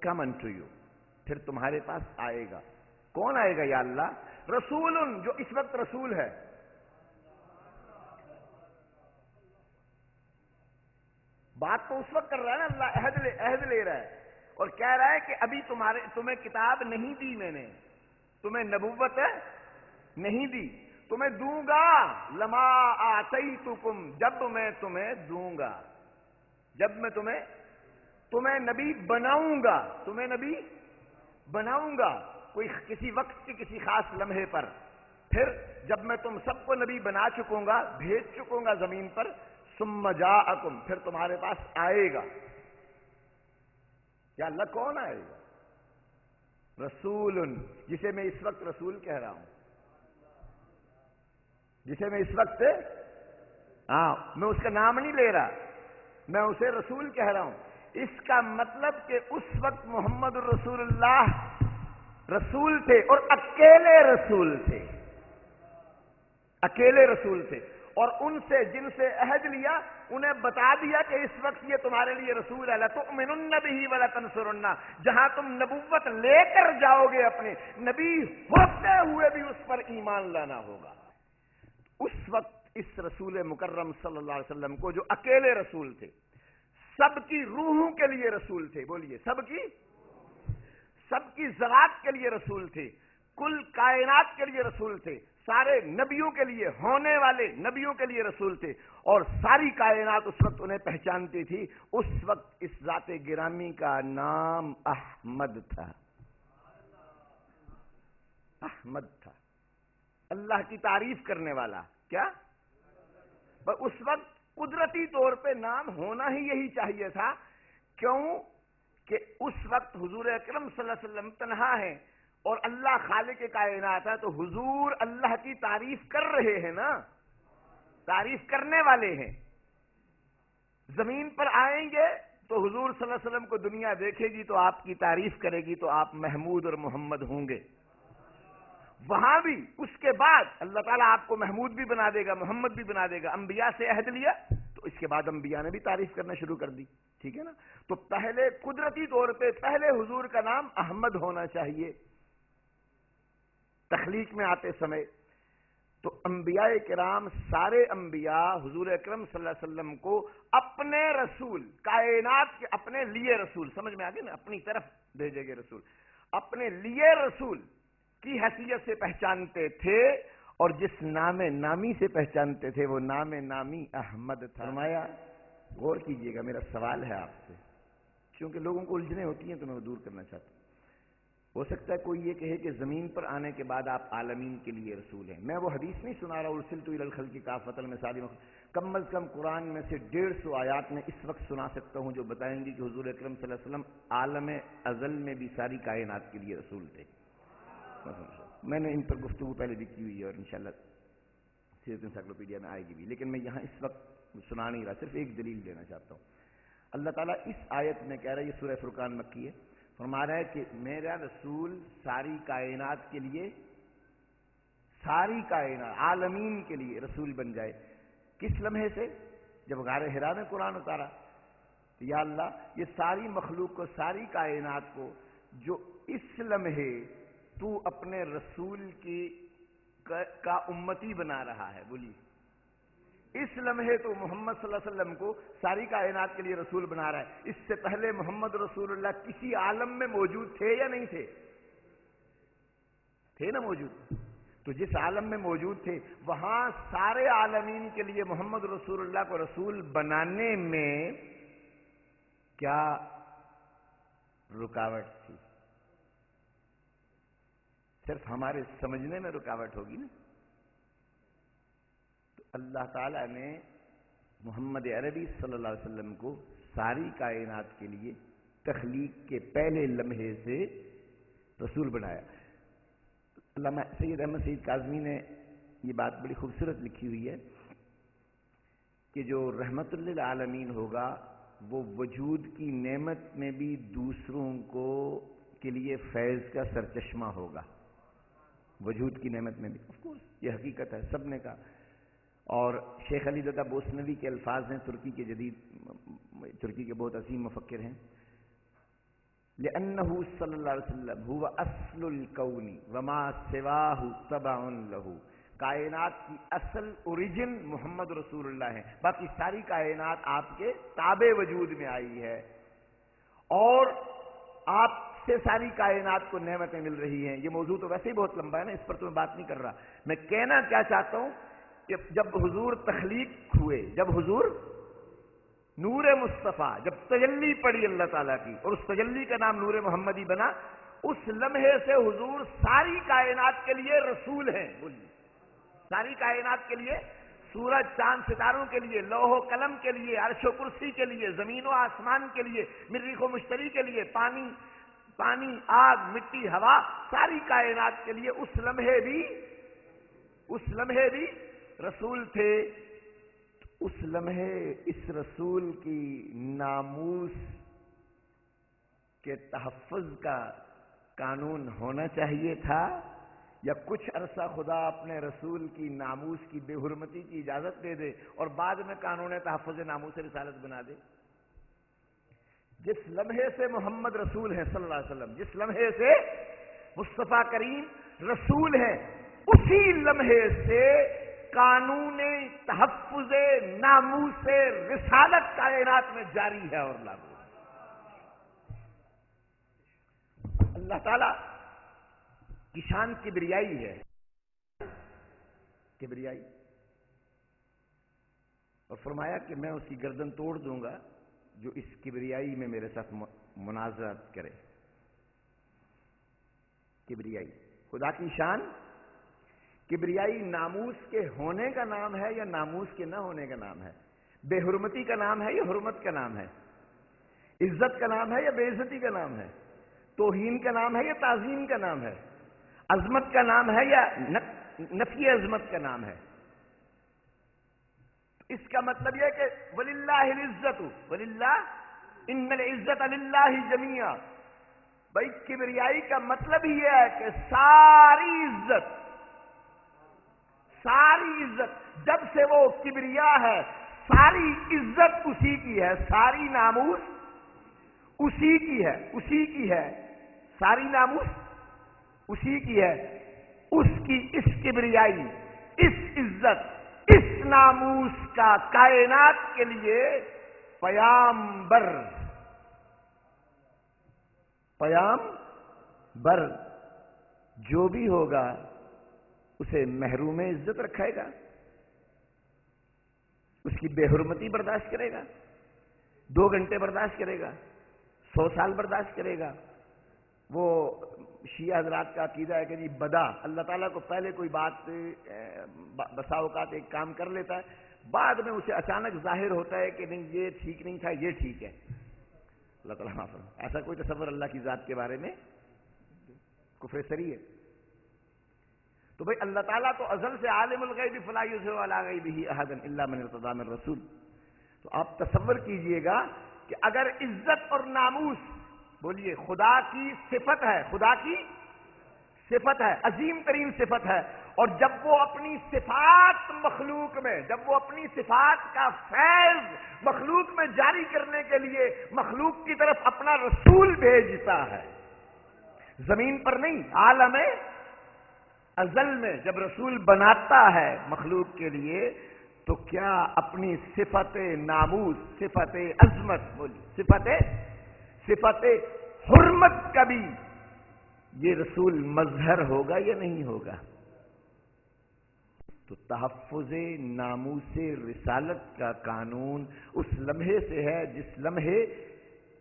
come unto you، پھر تمہارے پاس آئے گا. کون آئے گا یا اللہ؟ رسول، جو اس وقت رسول ہے. بات تو اس وقت کر رہا ہے نا اللہ، عہد لے رہا ہے اور کہہ رہا ہے کہ ابھی تمہیں کتاب نہیں دی، میں نے تمہیں نبوت نہیں دی، تمہیں دوں گا. لما آتیتکم، جب میں تمہیں دوں گا، جب میں تمہیں نبی بناؤں گا، تمہیں نبی بناؤں گا کوئی کسی وقت کے کسی خاص لمحے پر. پھر جب میں تم سب کو نبی بنا چکوں گا، بھیج چکوں گا زمین پر، ثم جاءکم، پھر تمہارے پاس آئے گا. یا اللہ کون آئے گا؟ رسول، جسے میں اس وقت رسول کہہ رہا ہوں، جسے میں اس وقت میں اس کا نام نہیں لے رہا، میں اسے رسول کہہ رہا ہوں. اس کا مطلب کہ اس وقت محمد الرسول اللہ رسول تھے اور اکیلے رسول تھے، اکیلے رسول تھے. اور ان سے جن سے عہد لیا انہیں بتا دیا کہ اس وقت یہ تمہارے لیے رسول ہے. لَتُؤْمِنُنَّ بِهِ وَلَتَنْصُرُنَّ، جہاں تم نبوت لے کر جاؤ گے، اپنے نبی ہوتے ہوئے بھی اس پر ایمان لانا ہوگا. اس وقت اس رسول مکرم صلی اللہ علیہ وسلم کو، جو اکیلے رسول تھے، سب کی روحوں کے لیے رسول تھے، بولیے سب کی ذرات کے لیے رسول تھے، کل کائنات کے لیے رسول تھے، سارے نبیوں کے لیے، ہونے والے نبیوں کے لیے رسول تھے. اور ساری کائنات اس وقت انہیں پہچانتی تھی. اس وقت اس ذات گرامی کا نام احمد تھا. احمد تھا، اللہ کی تعریف کرنے والا. کیا اس وقت قدرتی طور پہ نام ہونا ہی یہی چاہیے تھا. کیوں کہ اس وقت حضور اکرم صلی اللہ علیہ وسلم تنہا ہیں اور اللہ خالق کائنات ہے، تو حضور اللہ کی تعریف کر رہے ہیں نا، تعریف کرنے والے ہیں. زمین پر آئیں گے تو حضور صلی اللہ علیہ وسلم کو دنیا دیکھے گی تو آپ کی تعریف کرے گی، تو آپ محمود اور محمد ہوں گے. وہاں بھی اس کے بعد اللہ تعالیٰ آپ کو محمود بھی بنا دے گا، محمد بھی بنا دے گا. انبیاء سے عہد لیا تو اس کے بعد انبیاء نے بھی تعریف کرنا شروع کر دی. ٹھیک ہے نا؟ تو پہلے قدرتی طور پہ پہلے حضور کا نام احمد ہونا چاہیے. تخلیق میں آتے سمے تو انبیاء کرام سارے انبیاء حضور اکرم صلی اللہ علیہ وسلم کو اپنے رسول، کائنات کے اپنے لیے رسول، سمجھ میں آگے نا، اپنی طرف بھیجے گئے رسول، اپنے لیے رسول کی حیثیت سے پہچانتے تھے، اور جس نام نامی سے پہچانتے تھے وہ نام نامی احمد تھا۔ فرمایا غور کیجئے گا، میرا سوال ہے آپ سے، کیونکہ لوگوں کو الجھنیں ہوتی ہیں تو میں وہ دور کرنا چاہتا ہوں۔ ہو سکتا ہے کوئی یہ کہے کہ زمین پر آنے کے بعد آپ عالمین کے لیے رسول ہیں۔ میں وہ حدیث نہیں سنا رہا ارسلت الی الخلق کافۃ میں ساری کم از کم قرآن میں سے 150 آیات میں اس وقت سنا سکتا ہوں جو بتائیں گی کہ حضور اکرم صلی اللہ علیہ وسلم عالم ازل میں بھی ساری کائنات کے لیے رسول تھے۔ میں نے ان پر گفتگو پہلے بھی کی ہوئی ہے اور انشاءاللہ سیرت انسائکلوپیڈیا میں آئے گی بھی، لیکن میں یہاں اس وقت سنا نہیں رہا، صرف ایک دلیل دینا چاہتا ہوں۔ اللہ تعالیٰ اس آیت میں کہہ رہا ہے، یہ سورہ فرقان مکی ہے، فرما رہا ہے کہ میرا رسول ساری کائنات کے لیے، ساری کائنات عالمین کے لیے رسول بن جائے۔ کس لمحے سے؟ جب غار حرا میں قرآن اتارا، تو یا اللہ یہ ساری مخلوق کو، ساری کائنات کو جو اس لمحے تو اپنے رسول کی کا امتی بنا رہا ہے، بولی اس لمحے تو محمد صلی اللہ علیہ وسلم کو ساری کائنات کے لیے رسول بنا رہا ہے۔ اس سے پہلے محمد رسول اللہ کسی عالم میں موجود تھے یا نہیں تھے؟ تھے نا موجود۔ تو جس عالم میں موجود تھے وہاں سارے عالمین کے لیے محمد رسول اللہ کو رسول بنانے میں کیا رکاوٹ تھی؟ صرف ہمارے سمجھنے میں رکاوٹ ہوگی نا۔ تو اللہ تعالیٰ نے محمد عربی صلی اللہ علیہ وسلم کو ساری کائنات کے لیے تخلیق کے پہلے لمحے سے رسول بنایا۔ علامہ سید احمد سعید کاظمی نے یہ بات بڑی خوبصورت لکھی ہوئی ہے کہ جو رحمت للعالمین ہوگا وہ وجود کی نعمت میں بھی دوسروں کو کے لیے فیض کا سرچشمہ ہوگا۔ وجود کی نعمت میں بھی، آف کورس یہ حقیقت ہے، سب نے کہا۔ اور شیخ علی زادہ بوسنوی کے الفاظ ہیں، ترکی کے بہت عظیم مفکر ہیں، لأنه صلی اللہ علیہ وسلم هو اصل الکون وما سواہ تبع له، کائنات کی اصل اوریجن محمد رسول اللہ ہے، باقی ساری کائنات آپ کے تابع وجود میں آئی ہے، اور آپ سے ساری کائنات کو نعمتیں مل رہی ہیں۔ یہ موضوع تو ویسے ہی بہت لمبا ہے نا، اس پر تو میں بات نہیں کر رہا۔ میں کہنا کیا چاہتا ہوں کہ جب حضور تخلیق ہوئے، جب حضور نور مصطفیٰ، جب تجلی پڑی اللہ تعالیٰ کی اور اس تجلی کا نام نور محمدی بنا، اس لمحے سے حضور ساری کائنات کے لیے رسول ہیں۔ بولیے ساری کائنات کے لیے، سورج چاند ستاروں کے لیے، لوح و قلم کے لیے، عرش و کرسی کے لیے، زمین و آسمان کے لیے، مریخ و مشتری کے لیے، پانی، آگ، مٹی، ہوا، ساری کائنات کے لیے اس لمحے بھی رسول تھے۔ اس لمحے اس رسول کی ناموس کے تحفظ کا قانون ہونا چاہیے تھا، یا کچھ عرصہ خدا اپنے رسول کی ناموس کی بے حرمتی کی اجازت دے دے اور بعد میں قانون تحفظ ناموس رسالت بنا دے؟ جس لمحے سے محمد رسول ہیں صلی اللہ علیہ وسلم، جس لمحے سے مصطفیٰ کریم رسول ہیں، اسی لمحے سے قانون تحفظ ناموس رسالت کائنات میں جاری ہے اور لاگو۔ اللہ تعالی کی شان کبریائی ہے، کبریائی، اور فرمایا کہ میں اس کی گردن توڑ دوں گا جو اس کبریائی میں میرے ساتھ منازعت کرے۔ کبریائی خدا کی شان، کبریائی ناموس کے ہونے کا نام ہے یا ناموس کے نہ ہونے کا نام ہے؟ بے حرمتی کا نام ہے یا حرمت کا نام ہے؟ عزت کا نام ہے یا بے عزتی کا نام ہے؟ توہین کا نام ہے یا تعظیم کا نام ہے؟ عظمت کا نام ہے یا نفی عظمت کا نام ہے؟ اس کا مطلب یہ کہ وَلِلَّهِ الْعِزَّةُ وَلِلَّهِ إِنَّ الْعِزَّةَ لِلَّهِ جَمِيعًا، بھائی کبریائی کا مطلب ہی یہ ہے کہ ساری عزت جب سے وہ کبریا ہے، ساری عزت اسی کی ہے، ساری ناموس اسی کی ہے، ساری ناموس اسی کی ہے۔ اس کی اس کبریائی، اس عزت، اس ناموس کا کائنات کے لیے پیامبر جو بھی ہوگا اسے محروم عزت رکھائے گا، اس کی بے حرمتی برداشت کرے گا، 2 گھنٹے برداشت کرے گا، 100 سال برداشت کرے گا۔ وہ شیعہ حضرات کا عقیدہ ہے کہ جی بدا اللہ تعالیٰ کو پہلے کوئی بات بسا اوقات ایک کام کر لیتا ہے، بعد میں اسے اچانک ظاہر ہوتا ہے کہ نہیں یہ ٹھیک نہیں تھا، یہ ٹھیک ہے۔ اللہ تعالیٰ معاف فرمائے۔ ایسا کوئی تصور اللہ کی ذات کے بارے میں کفر سری ہے۔ تو بھئی اللہ تعالیٰ تو ازل سے عالم الغیب فلا یظہر علی غیبہ احدا الا من ارتضی من رسول۔ تو آپ تصور کیجئے گا کہ اگر عزت اور ناموس، بولیے، خدا کی صفت ہے، خدا کی صفت ہے، عظیم ترین صفت ہے، اور جب وہ اپنی صفات مخلوق میں، جب وہ اپنی صفات کا فیض مخلوق میں جاری کرنے کے لیے مخلوق کی طرف اپنا رسول بھیجتا ہے، زمین پر نہیں، عالم ازل میں جب رسول بناتا ہے مخلوق کے لیے، تو کیا اپنی صفت ناموس، صفت عظمت، صفت حرمت کا بھی یہ رسول مظہر ہوگا یا نہیں ہوگا؟ تو تحفظ ناموس رسالت کا قانون اس لمحے سے ہے جس لمحے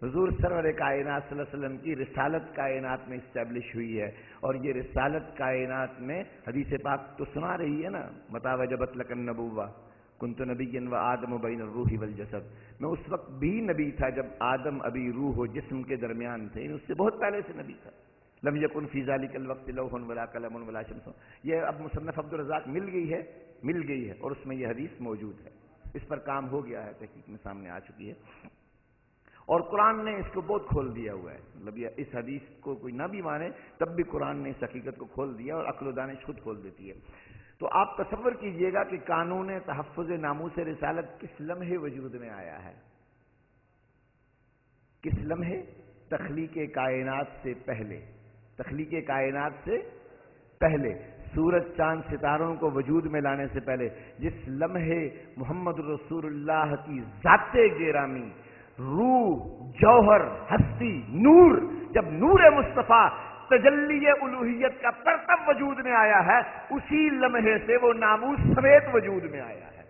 حضور سرور کائنات صلی اللہ علیہ وسلم کی رسالت کائنات میں اسٹیبلش ہوئی ہے، اور یہ رسالت کائنات میں حدیث پاک تو سنا رہی ہے نا، متی وجبت لک النبوۃ کنت نبیا وآدم بین الروح والجسد۔ میں اس وقت بھی نبی تھا جب آدم ابھی روح و جسم کے درمیان تھے، اس سے بہت پہلے سے نبی تھا۔ لم یکن فی ذلک الوقت لوح ولا قلم ولا شمس۔ یہ اب مصنف عبد الرزاق مل گئی ہے اور اس میں یہ حدیث موجود ہے، اس پر کام ہو گیا ہے، تحقیق میں سامنے آ چکی ہے، اور قرآن نے اس کو بہت کھول دیا ہوا ہے۔ مطلب یہ اس حدیث کو کوئی نہ بھی مانے تب بھی قرآن نے اس حقیقت کو کھول دیا، اور عقل و دانش خود کھول دیتی ہے۔ تو آپ تصور کیجئے گا کہ قانون تحفظ ناموس رسالت کس لمحے وجود میں آیا ہے؟ کس لمحے؟ تخلیق کائنات سے پہلے، تخلیق کائنات سے پہلے، سورج چاند ستاروں کو وجود میں لانے سے پہلے، جس لمحے محمد رسول اللہ کی ذات گرامی، روح، جوہر، ہستی، نور، جب نور مصطفیٰ تجلی الوہیت کا پرتب وجود میں آیا ہے، اسی لمحے سے وہ ناموس سمیت وجود میں آیا ہے،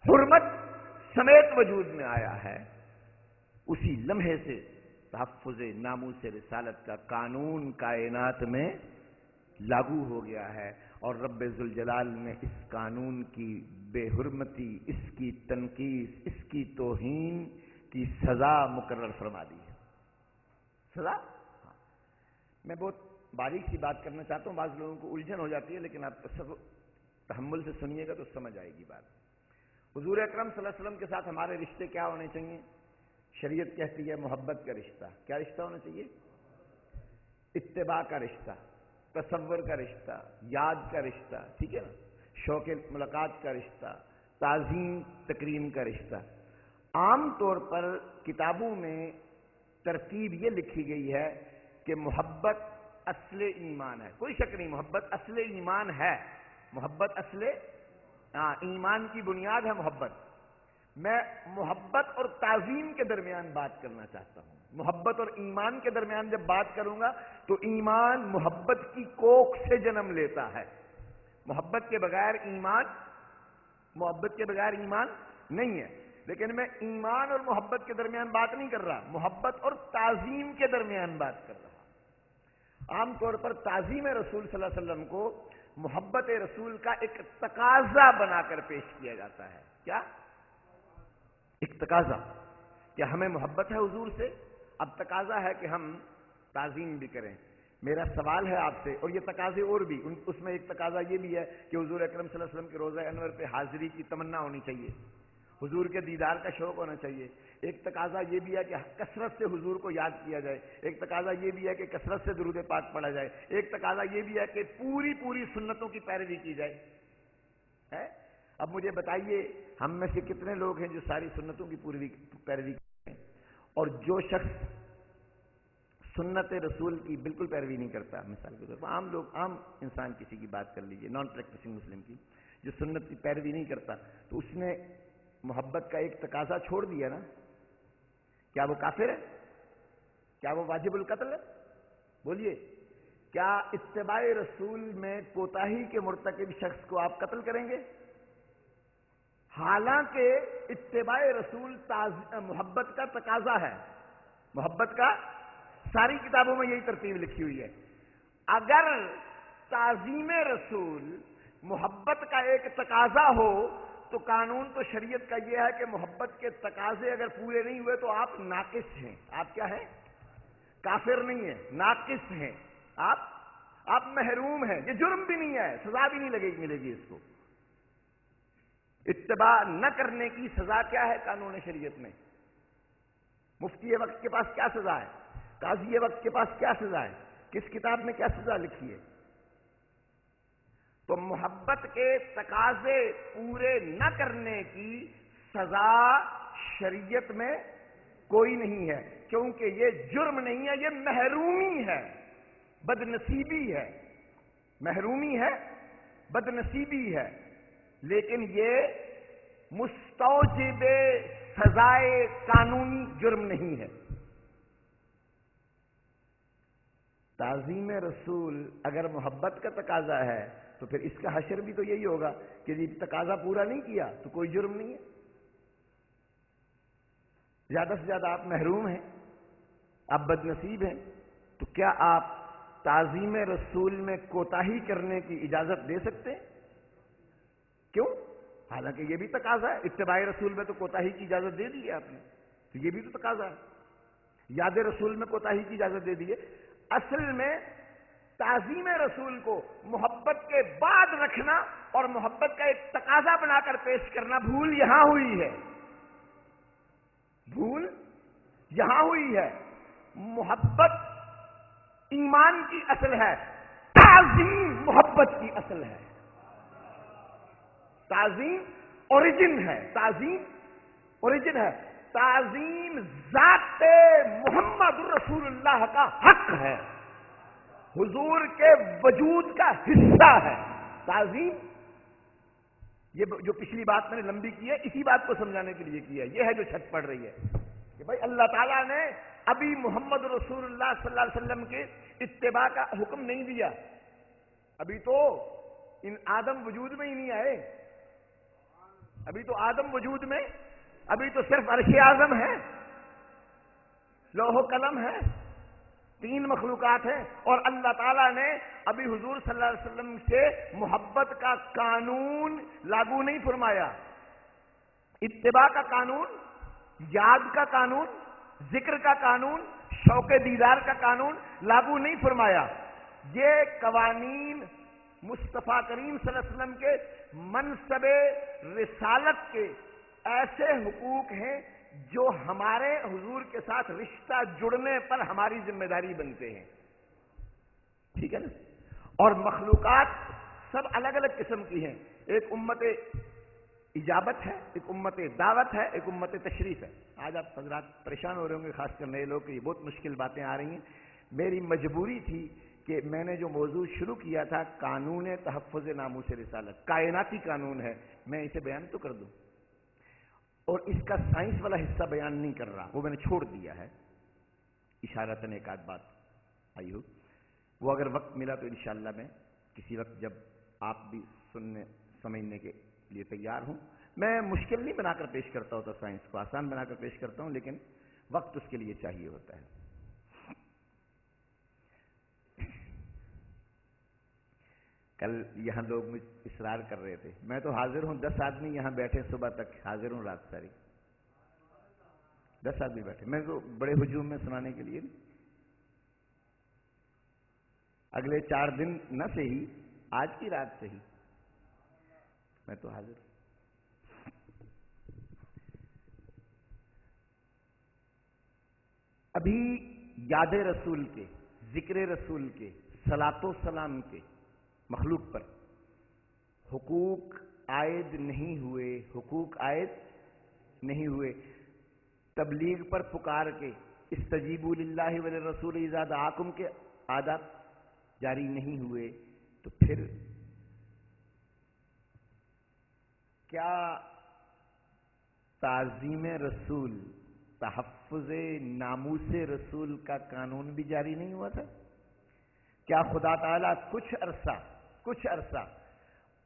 حرمت سمیت وجود میں آیا ہے۔ اسی لمحے سے تحفظ ناموس رسالت کا قانون کائنات میں لاگو ہو گیا ہے، اور رب ذوالجلال نے اس قانون کی بے حرمتی، اس کی تنقیص، اس کی توہین کی سزا مقرر فرما دی ہے۔ سزا؟ ہاں، میں بہت باریک سی بات کرنا چاہتا ہوں، بعض لوگوں کو الجھن ہو جاتی ہے، لیکن آپ سب تحمل سے سنیے گا تو سمجھ آئے گی بات۔ حضور اکرم صلی اللہ علیہ وسلم کے ساتھ ہمارے رشتے کیا ہونے چاہیے؟ شریعت کہتی ہے محبت کا رشتہ۔ کیا رشتہ ہونا چاہیے؟ اتباع کا رشتہ، تصور کا رشتہ، یاد کا رشتہ، ٹھیک ہے نا، شوق ملاقات کا رشتہ، تعظیم تکریم کا رشتہ۔ عام طور پر کتابوں میں ترتیب یہ لکھی گئی ہے کہ محبت اصل ایمان ہے، کوئی شک نہیں، محبت اصل ایمان ہے، محبت اصل ایمان کی بنیاد ہے محبت۔ میں محبت اور تعظیم کے درمیان بات کرنا چاہتا ہوں۔ محبت اور ایمان کے درمیان جب بات کروں گا تو ایمان محبت کی کوکھ سے جنم لیتا ہے، محبت کے بغیر ایمان نہیں ہے۔ لیکن میں ایمان اور محبت کے درمیان بات نہیں کر رہا، محبت اور تعظیم کے درمیان بات کر رہا۔ عام طور پر تعظیم رسول صلی اللہ علیہ وسلم کو محبت رسول کا ایک تقاضا بنا کر پیش کیا جاتا ہے۔ کیا؟ ایک تقاضا کہ ہمیں محبت ہے حضور سے، اب تقاضا ہے کہ ہم تعظیم بھی کریں۔ میرا سوال ہے آپ سے، اور یہ تقاضے اور بھی، اس میں ایک تقاضا یہ بھی ہے کہ حضور اکرم صلی اللہ علیہ وسلم کے روضہ انور پہ حاضری کی تمنا ہونی چاہیے، حضور کے دیدار کا شوق ہونا چاہیے۔ ایک تقاضا یہ بھی ہے کہ کثرت سے حضور کو یاد کیا جائے، ایک تقاضا یہ بھی ہے کہ کثرت سے درود پاک پڑھا جائے، ایک تقاضا یہ بھی ہے کہ پوری سنتوں کی پیروی کی جائے۔ اب مجھے بتائیے، ہم میں سے کتنے لوگ ہیں جو ساری سنتوں کی پیروی کرتے ہیں؟ اور جو شخص سنت رسول کی بالکل پیروی نہیں کرتا، مثال کے طور پر عام انسان کسی کی بات کر لیجئے، نان پریکٹسنگ مسلم کی، جو سنت کی پیروی نہیں کرتا، تو اس نے محبت کا ایک تقاضا چھوڑ دیا نا، کیا وہ کافر ہے؟ کیا وہ واجب القتل ہے؟ بولیے، کیا اتباع رسول میں کوتاہی کے مرتکب شخص کو آپ قتل کریں گے؟ حالانکہ اتباع رسول محبت کا تقاضا ہے، محبت کا ساری کتابوں میں یہی ترتیب لکھی ہوئی ہے۔ اگر تعظیم رسول محبت کا ایک تقاضا ہو تو قانون تو شریعت کا یہ ہے کہ محبت کے تقاضے اگر پورے نہیں ہوئے تو آپ ناقص ہیں۔ آپ کیا ہیں؟ کافر نہیں ہیں، ناقص ہیں، آپ محروم ہیں۔ یہ جرم بھی نہیں ہے، سزا بھی نہیں ملے گی اس کو۔ اتباع نہ کرنے کی سزا کیا ہے قانون شریعت میں؟ مفتی وقت کے پاس کیا سزا ہے؟ قاضی وقت کے پاس کیا سزا ہے؟ کس کتاب میں کیا سزا لکھی ہے؟ تو محبت کے تقاضے پورے نہ کرنے کی سزا شریعت میں کوئی نہیں ہے، کیونکہ یہ جرم نہیں ہے، یہ محرومی ہے، بدنصیبی ہے، محرومی ہے، بدنصیبی ہے، لیکن یہ مستوجب سزائے قانونی جرم نہیں ہے۔ تعظیم رسول اگر محبت کا تقاضا ہے تو پھر اس کا حشر بھی تو یہی ہوگا کہ جب تقاضا پورا نہیں کیا تو کوئی جرم نہیں ہے، زیادہ سے زیادہ آپ محروم ہیں، آپ بدنصیب ہیں، تو کیا آپ تعظیم رسول میں کوتاہی کرنے کی اجازت دے سکتے ہیں؟ کیوں؟ حالانکہ یہ بھی تقاضا ہے، اتباع رسول میں تو کوتاہی کی اجازت دے دی ہے آپ نے، تو یہ بھی تو تقاضا ہے، یاد رسول میں کوتاہی کی اجازت دے دی ہے۔ اصل میں تعظیم رسول کو محبت کے بعد رکھنا اور محبت کا ایک تقاضا بنا کر پیش کرنا بھول یہاں ہوئی ہے، بھول یہاں ہوئی ہے۔ محبت ایمان کی اصل ہے، تعظیم محبت کی اصل ہے، تعظیم اوریجن ہے، تعظیم اوریجن ہے، تعظیم ذات محمد رسول اللہ کا حق ہے، حضور کے وجود کا حصہ ہے تعظیم۔ یہ جو پچھلی بات میں نے لمبی کی ہے اسی بات کو سمجھانے کے لیے کی ہے، یہ ہے جو چھت پڑ رہی ہے کہ بھائی اللہ تعالیٰ نے ابھی محمد رسول اللہ صلی اللہ علیہ وسلم کے اتباع کا حکم نہیں دیا، ابھی تو ان آدم وجود میں ہی نہیں آئے، ابھی تو آدم وجود میں، ابھی تو صرف عرش اعظم ہے، لوح و قلم ہے، 3 مخلوقات ہیں، اور اللہ تعالیٰ نے ابھی حضور صلی اللہ علیہ وسلم سے محبت کا قانون لاگو نہیں فرمایا، اتباع کا قانون، یاد کا قانون، ذکر کا قانون، شوق دیدار کا قانون لاگو نہیں فرمایا۔ یہ قوانین مصطفیٰ کریم صلی اللہ علیہ وسلم کے منصب رسالت کے ایسے حقوق ہیں جو ہمارے حضور کے ساتھ رشتہ جڑنے پر ہماری ذمہ داری بنتے ہیں، ٹھیک ہے نا؟ اور مخلوقات سب الگ الگ قسم کی ہیں، ایک امت اجابت ہے، ایک امت دعوت ہے، ایک امت تشریف ہے۔ آج آپ حضرات پریشان ہو رہے ہوں گے، خاص کر نئے لوگ، کہ یہ بہت مشکل باتیں آ رہی ہیں۔ میری مجبوری تھی کہ میں نے جو موضوع شروع کیا تھا قانون تحفظ ناموس رسالت، کائناتی قانون ہے، میں اسے بیان تو کر دوں، اور اس کا سائنس والا حصہ بیان نہیں کر رہا، وہ میں نے چھوڑ دیا ہے، اشارتاً ایک آدھ بات آئی ہو، وہ اگر وقت ملا تو انشاءاللہ میں کسی وقت جب آپ بھی سننے سمجھنے کے لیے تیار ہوں، میں مشکل نہیں بنا کر پیش کرتا ہوتا، سائنس کو آسان بنا کر پیش کرتا ہوں، لیکن وقت اس کے لیے چاہیے ہوتا ہے۔ کل یہاں لوگ مجھ اصرار کر رہے تھے، میں تو حاضر ہوں، 10 آدمی یہاں بیٹھے صبح تک، حاضر ہوں رات ساری، 10 آدمی بیٹھے، میں تو بڑے ہجوم میں سنانے کے لیے نہیں، اگلے 4 دن نہ صحیح، آج کی رات صحیح، میں تو حاضر ہوں۔ ابھی یاد رسول کے، ذکر رسول کے، صلاۃ و سلام کے مخلوق پر حقوق عائد نہیں ہوئے، حقوق عائد نہیں ہوئے، تبلیغ پر پکار کے استجیبوا للہ وللرسول اذا دعاکم کے آداب جاری نہیں ہوئے تو پھر کیا تعظیم رسول، تحفظ ناموس رسول کا قانون بھی جاری نہیں ہوا تھا؟ کیا خدا تعالیٰ کچھ عرصہ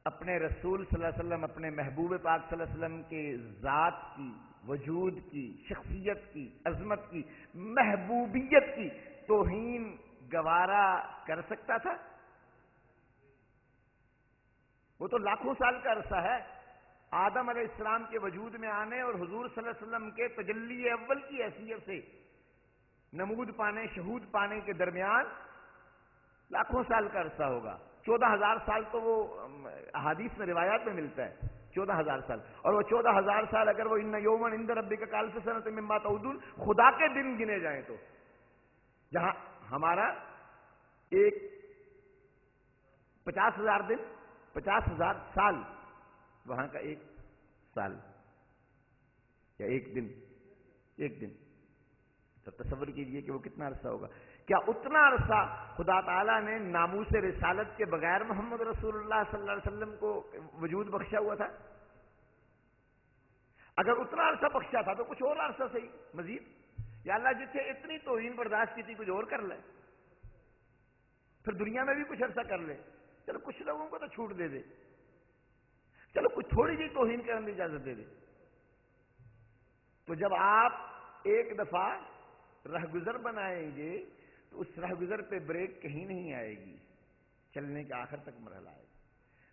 اپنے رسول صلی اللہ علیہ وسلم، اپنے محبوب پاک صلی اللہ علیہ وسلم کے ذات کی، وجود کی، شخصیت کی، عظمت کی، محبوبیت کی توہین گوارا کر سکتا تھا؟ وہ تو لاکھوں سال کا عرصہ ہے، آدم علیہ السلام کے وجود میں آنے اور حضور صلی اللہ علیہ وسلم کے تجلی اول کی حیثیت سے نمود پانے، شہود پانے کے درمیان لاکھوں سال کا عرصہ ہوگا۔ 14,000 سال تو وہ احادیث میں، روایات میں ملتا ہے 14,000 سال، اور وہ 14,000 سال اگر وہ ان یومن عند ربک کالف سنۃ مما تعودون خدا کے دن گنے جائیں تو جہاں ہمارا ایک 50,000 دن، 50,000 سال، وہاں کا ایک سال یا ایک دن تو تصور کیجئے کہ وہ کتنا عرصہ ہوگا۔ کیا اتنا عرصہ خدا تعالیٰ نے ناموس رسالت کے بغیر محمد رسول اللہ صلی اللہ علیہ وسلم کو وجود بخشا ہوا تھا؟ اگر اتنا عرصہ بخشا تھا تو کچھ اور عرصہ صحیح مزید، یا اللہ جسے اتنی توہین برداشت کی تھی کچھ اور کر لے، پھر دنیا میں بھی کچھ عرصہ کر لے، چلو کچھ لوگوں کو تو چھوٹ دے دے، چلو کچھ تھوڑی جی توہین کرنے کی اجازت دے دے۔ تو جب آپ ایک دفعہ رہگزر بنائیں گے تو اس رہگزر پہ بریک کہیں نہیں آئے گی، چلنے کے آخر تک مرحلہ آئے گا۔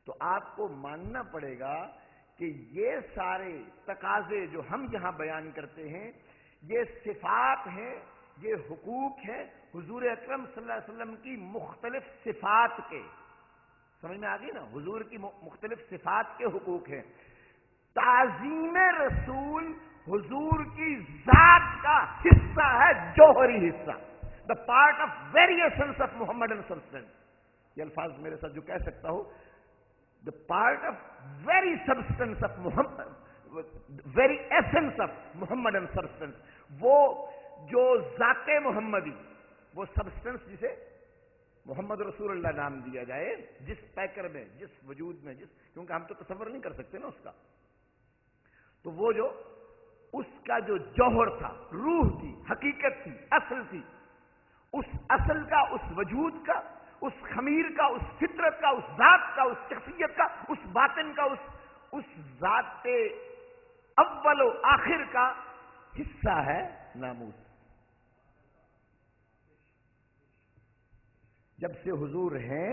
تو آپ کو ماننا پڑے گا کہ یہ سارے تقاضے جو ہم یہاں بیان کرتے ہیں، یہ صفات ہیں، یہ حقوق ہیں حضور اکرم صلی اللہ علیہ وسلم کی مختلف صفات کے، سمجھ میں آ گئی نا، حضور کی مختلف صفات کے حقوق ہیں۔ تعظیم رسول حضور کی ذات کا حصہ ہے، جوہری حصہ، the part of very essence of Muhammad and substance. یہ الفاظ میرے ساتھ جو کہہ سکتا ہوں، the part of very substance of Muhammad, very essence of Muhammad and substance, وہ جو ذات محمدی، وہ سبسٹینس جسے محمد رسول اللہ نام دیا جائے، جس پیکر میں، جس وجود میں، کیونکہ ہم تو تصور نہیں کر سکتے نا اس کا، تو وہ جو اس کا جو جوہر تھا، روح تھی، حقیقت تھی، اصل تھی، اس اصل کا، اس وجود کا، اس خمیر کا، اس فطرت کا، اس ذات کا، اس شخصیت کا، اس باطن کا، اس ذات اول و آخر کا حصہ ہے ناموس۔ جب سے حضور ہیں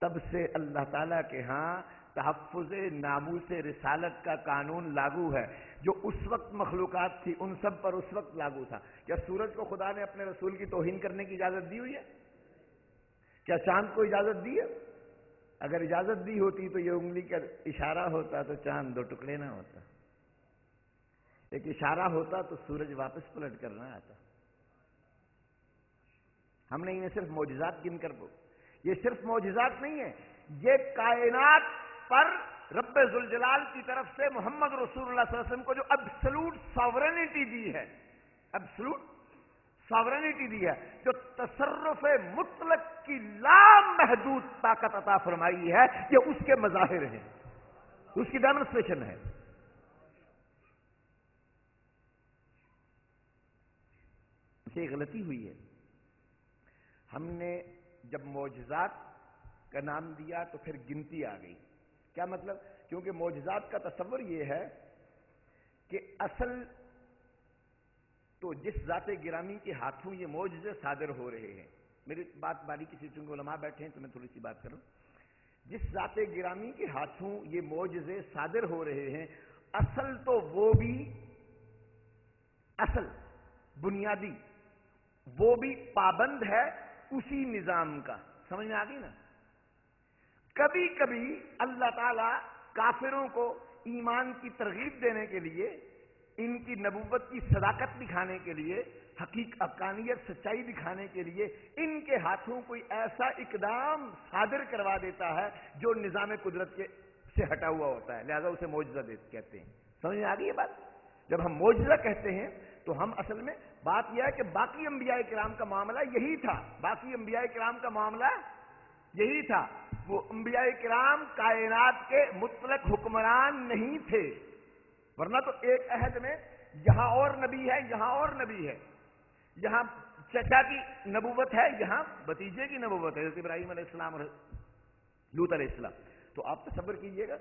تب سے اللہ تعالیٰ کے ہاں تحفظ ناموس رسالت کا قانون لاگو ہے، جو اس وقت مخلوقات تھی ان سب پر اس وقت لاگو تھا۔ کیا سورج کو خدا نے اپنے رسول کی توہین کرنے کی اجازت دی ہوئی ہے؟ کیا چاند کو اجازت دی ہے؟ اگر اجازت دی ہوتی تو یہ انگلی کا اشارہ ہوتا تو چاند 2 ٹکڑے نہ ہوتا، ایک اشارہ ہوتا تو سورج واپس پلٹ کر نہ آتا۔ ہم نے انہیں صرف معجزات گن کر، یہ صرف معجزات نہیں ہے، یہ کائنات پر رب ذوالجلال کی طرف سے محمد رسول اللہ صلی اللہ علیہ وسلم کو جو ایبسلوٹ ساورینٹی دی ہے، ایبسلوٹ ساورینٹی دی ہے، جو تصرف مطلق کی لامحدود طاقت عطا فرمائی ہے، یہ اس کے مظاہر ہیں، اس کی ڈیمونسٹریشن ہے۔ اسے غلطی ہوئی ہے، ہم نے جب معجزات کا نام دیا تو پھر گنتی آ گئی۔ کیا مطلب؟ کیونکہ معجزات کا تصور یہ ہے کہ اصل تو جس ذات گرامی کے ہاتھوں یہ معجزے صادر ہو رہے ہیں، میری بات باریکی سے، چونکہ علماء بیٹھے ہیں تو میں تھوڑی سی بات کروں، جس ذات گرامی کے ہاتھوں یہ معجزے صادر ہو رہے ہیں، اصل تو وہ بھی، اصل بنیادی وہ بھی پابند ہے اسی نظام کا، سمجھ میں آ گئی نا۔ کبھی کبھی اللہ تعالیٰ کافروں کو ایمان کی ترغیب دینے کے لیے، ان کی نبوت کی صداقت دکھانے کے لیے، حقانیت سچائی دکھانے کے لیے ان کے ہاتھوں کوئی ایسا اقدام صادر کروا دیتا ہے جو نظام قدرت سے ہٹا ہوا ہوتا ہے، لہذا اسے معجزہ کہتے ہیں۔ سمجھ میں آ گئی یہ بات؟ جب ہم معجزہ کہتے ہیں تو ہم اصل میں بات یہ ہے کہ باقی انبیاء کرام کا معاملہ یہی تھا، باقی انبیاء کرام کا معاملہ یہی تھا. وہ انبیاء کرام کائنات کے مطلق حکمران نہیں تھے، ورنہ تو ایک عہد میں یہاں اور نبی ہے، یہاں اور نبی ہے، یہاں چچا کی نبوت ہے، یہاں بھتیجے کی نبوت ہے، حضرت ابراہیم علیہ السلام اور لوط علیہ السلام. تو آپ تصور کیجئے گا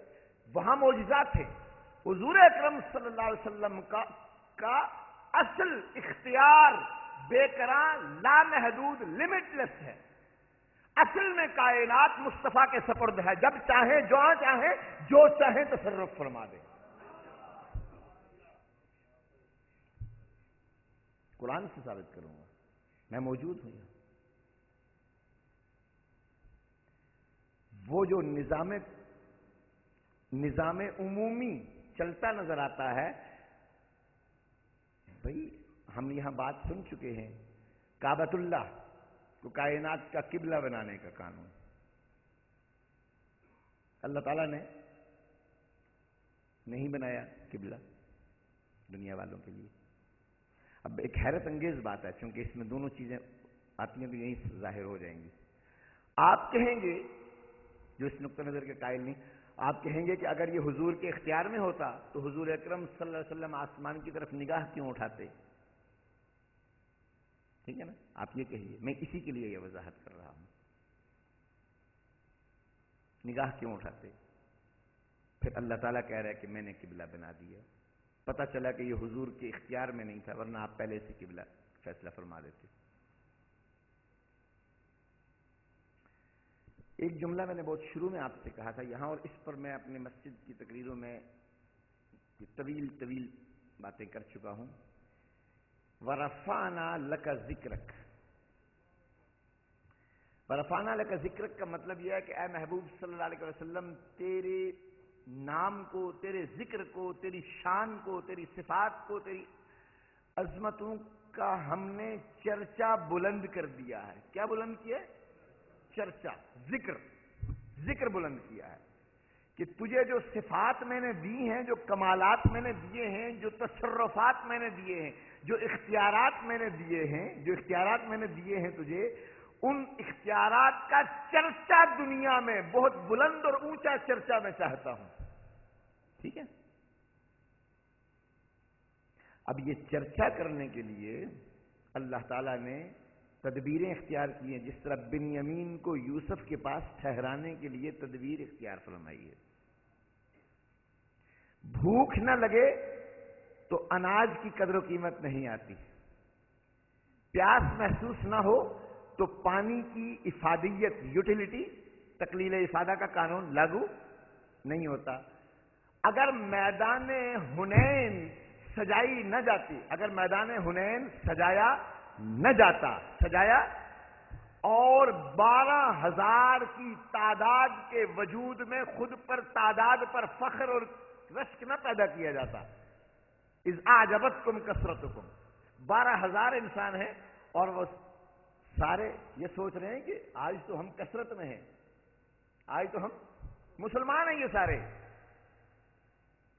وہاں معجزات تھے. حضور اکرم صلی اللہ علیہ وسلم کا اصل اختیار بے قراں، لامحدود، لمٹ لیس ہے. اصل میں کائنات مصطفیٰ کے سپرد ہے، جب چاہیں جہاں چاہیں جو چاہیں تصرف فرما دیں. قرآن سے ثابت کروں گا، میں موجود ہوں. وہ جو نظام عمومی چلتا نظر آتا ہے، بھئی ہم یہاں بات سن چکے ہیں، کعبۃ اللہ کو کائنات کا قبلہ بنانے کا قانون اللہ تعالیٰ نے نہیں بنایا قبلہ دنیا والوں کے لیے. اب ایک حیرت انگیز بات ہے، چونکہ اس میں دونوں چیزیں آتی ہیں تو یہیں ظاہر ہو جائیں گی. آپ کہیں گے، جو اس نقطہ نظر کے قائل نہیں، آپ کہیں گے کہ اگر یہ حضور کے اختیار میں ہوتا تو حضور اکرم صلی اللہ علیہ وسلم آسمان کی طرف نگاہ کیوں اٹھاتے؟ ٹھیک ہے نا، آپ یہ کہیے، میں اسی کے لیے یہ وضاحت کر رہا ہوں. نگاہ کیوں اٹھاتے؟ پھر اللہ تعالیٰ کہہ رہا ہے کہ میں نے قبلہ بنا دیا. پتہ چلا کہ یہ حضور کے اختیار میں نہیں تھا، ورنہ آپ پہلے سے قبلہ فیصلہ فرما دیتے. ایک جملہ میں نے بہت شروع میں آپ سے کہا تھا یہاں، اور اس پر میں اپنی مسجد کی تقریروں میں طویل باتیں کر چکا ہوں. وَرَفَعْنَا لَكَ ذِكْرَكَ. وَرَفَعْنَا لَكَ ذِكْرَكَ کا مطلب یہ ہے کہ اے محبوب صلی اللہ علیہ وسلم، تیرے نام کو، تیرے ذکر کو، تیری شان کو، تیری صفات کو، تیری عظمتوں کا ہم نے چرچا بلند کر دیا ہے. کیا بلند کیا ہے؟ چرچا، ذکر بلند کیا ہے کہ تجھے جو صفات میں نے دی ہیں، جو کمالات میں نے دیے ہیں، جو تصرفات میں نے دیے ہیں، جو اختیارات میں نے دیے ہیں تجھے، ان اختیارات کا چرچا دنیا میں بہت بلند اور اونچا چرچا میں چاہتا ہوں. ٹھیک ہے؟ اب یہ چرچا کرنے کے لیے اللہ تعالیٰ نے تدبیریں اختیار کی ہیں، جس طرح بنیامین کو یوسف کے پاس ٹھہرانے کے لیے تدبیر اختیار فرمائی ہے. بھوک نہ لگے تو اناج کی قدر و قیمت نہیں آتی، پیاس محسوس نہ ہو تو پانی کی افادیت، یوٹیلیٹی، تقلیل افادہ کا قانون لاگو نہیں ہوتا. اگر میدان حنین سجائی نہ جاتی، اگر میدان حنین سجایا نہ جاتا، اور 12,000 کی تعداد کے وجود میں خود پر تعداد پر فخر اور رشک نہ پیدا کیا جاتا. اذ اعجبتکم کثرتکم، 12,000 انسان ہیں اور وہ سارے یہ سوچ رہے ہیں کہ آج تو ہم کثرت میں ہیں، آج تو ہم مسلمان ہیں. یہ سارے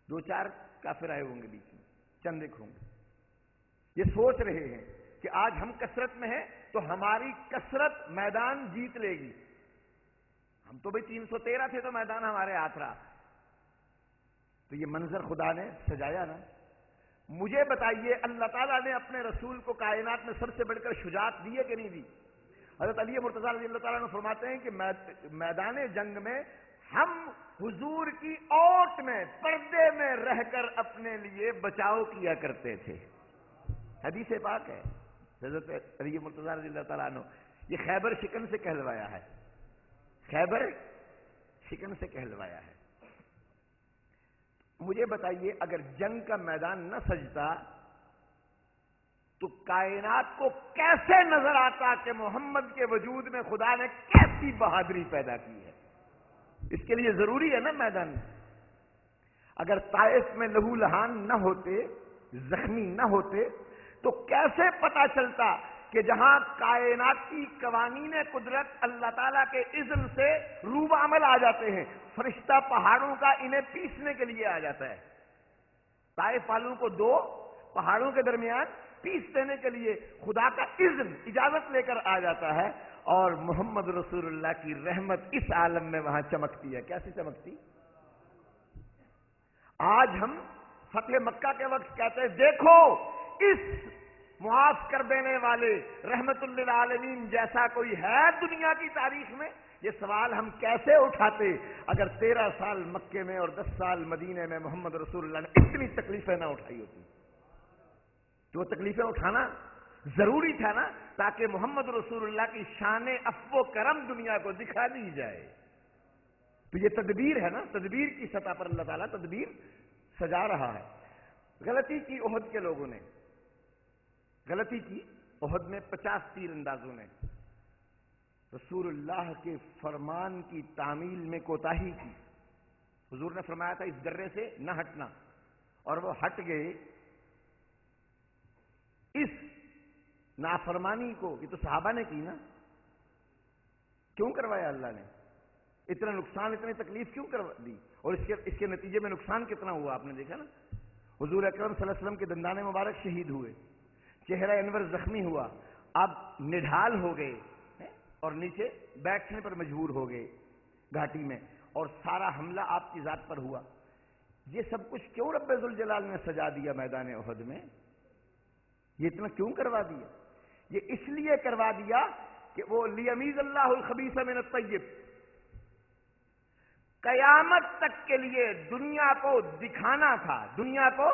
2-4 کافر آئے ہوں گے بیچ میں، چند ایک ہوں گے، یہ سوچ رہے ہیں کہ آج ہم کثرت میں ہیں تو ہماری کثرت میدان جیت لے گی. ہم تو بھئی 313 تھے تو میدان ہمارے ہاتھ رہا. تو یہ منظر خدا نے سجایا نا. مجھے بتائیے اللہ تعالیٰ نے اپنے رسول کو کائنات میں سب سے بڑھ کر شجاعت دی ہے کہ نہیں دی؟ حضرت علی مرتضیٰ رضی اللہ تعالیٰ نے فرماتے ہیں کہ میدان جنگ میں ہم حضور کی اوٹ میں، پردے میں رہ کر اپنے لیے بچاؤ کیا کرتے تھے. حدیث پاک ہے. حضرت علی مرتضیٰ رضی اللہ تعالیٰ عنہ، یہ خیبر شکن سے کہلوایا ہے، خیبر شکن سے کہلوایا ہے. مجھے بتائیے اگر جنگ کا میدان نہ سجتا تو کائنات کو کیسے نظر آتا کہ محمد کے وجود میں خدا نے کیسی بہادری پیدا کی ہے؟ اس کے لیے ضروری ہے نا میدان. اگر طائف میں لہو لہان نہ ہوتے، زخمی نہ ہوتے، تو کیسے پتا چلتا کہ جہاں کائناتی قوانین قدرت اللہ تعالیٰ کے اذن سے روب عمل آ جاتے ہیں، فرشتہ پہاڑوں کا انہیں پیسنے کے لیے آ جاتا ہے. طائف والوں کو 2 پہاڑوں کے درمیان پیس دینے کے لیے خدا کا اذن اجازت لے کر آ جاتا ہے، اور محمد رسول اللہ کی رحمت اس عالم میں وہاں چمکتی ہے. کیسی چمکتی؟ آج ہم فتح مکہ کے وقت کہتے ہیں دیکھو اس معاف کر دینے والے رحمت للعالمین جیسا کوئی ہے دنیا کی تاریخ میں. یہ سوال ہم کیسے اٹھاتے اگر 13 سال مکے میں اور 10 سال مدینے میں محمد رسول اللہ نے اتنی تکلیفیں نہ اٹھائی ہوتی. تو وہ تکلیفیں اٹھانا ضروری تھا نا، تاکہ محمد رسول اللہ کی شان عفو و کرم دنیا کو دکھا دی جائے. تو یہ تدبیر ہے نا، تدبیر کی سطح پر اللہ تعالیٰ تدبیر سجا رہا ہے. غلطی کی احد کے لوگوں نے، غلطی کی احد میں 50 تیر اندازوں نے رسول اللہ کے فرمان کی تعمیل میں کوتاہی کی. حضور نے فرمایا تھا اس درے سے نہ ہٹنا، اور وہ ہٹ گئے. اس نافرمانی کو یہ تو صحابہ نے کی نا، کیوں کروایا اللہ نے؟ اتنا نقصان، اتنی تکلیف کیوں کروا دی؟ اور اس کے نتیجے میں نقصان کتنا ہوا آپ نے دیکھا نا. حضور اکرم صلی اللہ علیہ وسلم کے دندان مبارک شہید ہوئے، چہرہ انور زخمی ہوا، اب نڈھال ہو گئے اور نیچے بیٹھنے پر مجبور ہو گئے گھاٹی میں، اور سارا حملہ آپ کی ذات پر ہوا. یہ سب کچھ کیوں رب ذوالجلال نے سجا دیا میدان احد میں؟ یہ اتنا کیوں کروا دیا؟ یہ اس لیے کروا دیا کہ وہ لیمیز اللہ الخبیث من الطیب، قیامت تک کے لیے دنیا کو دکھانا تھا، دنیا کو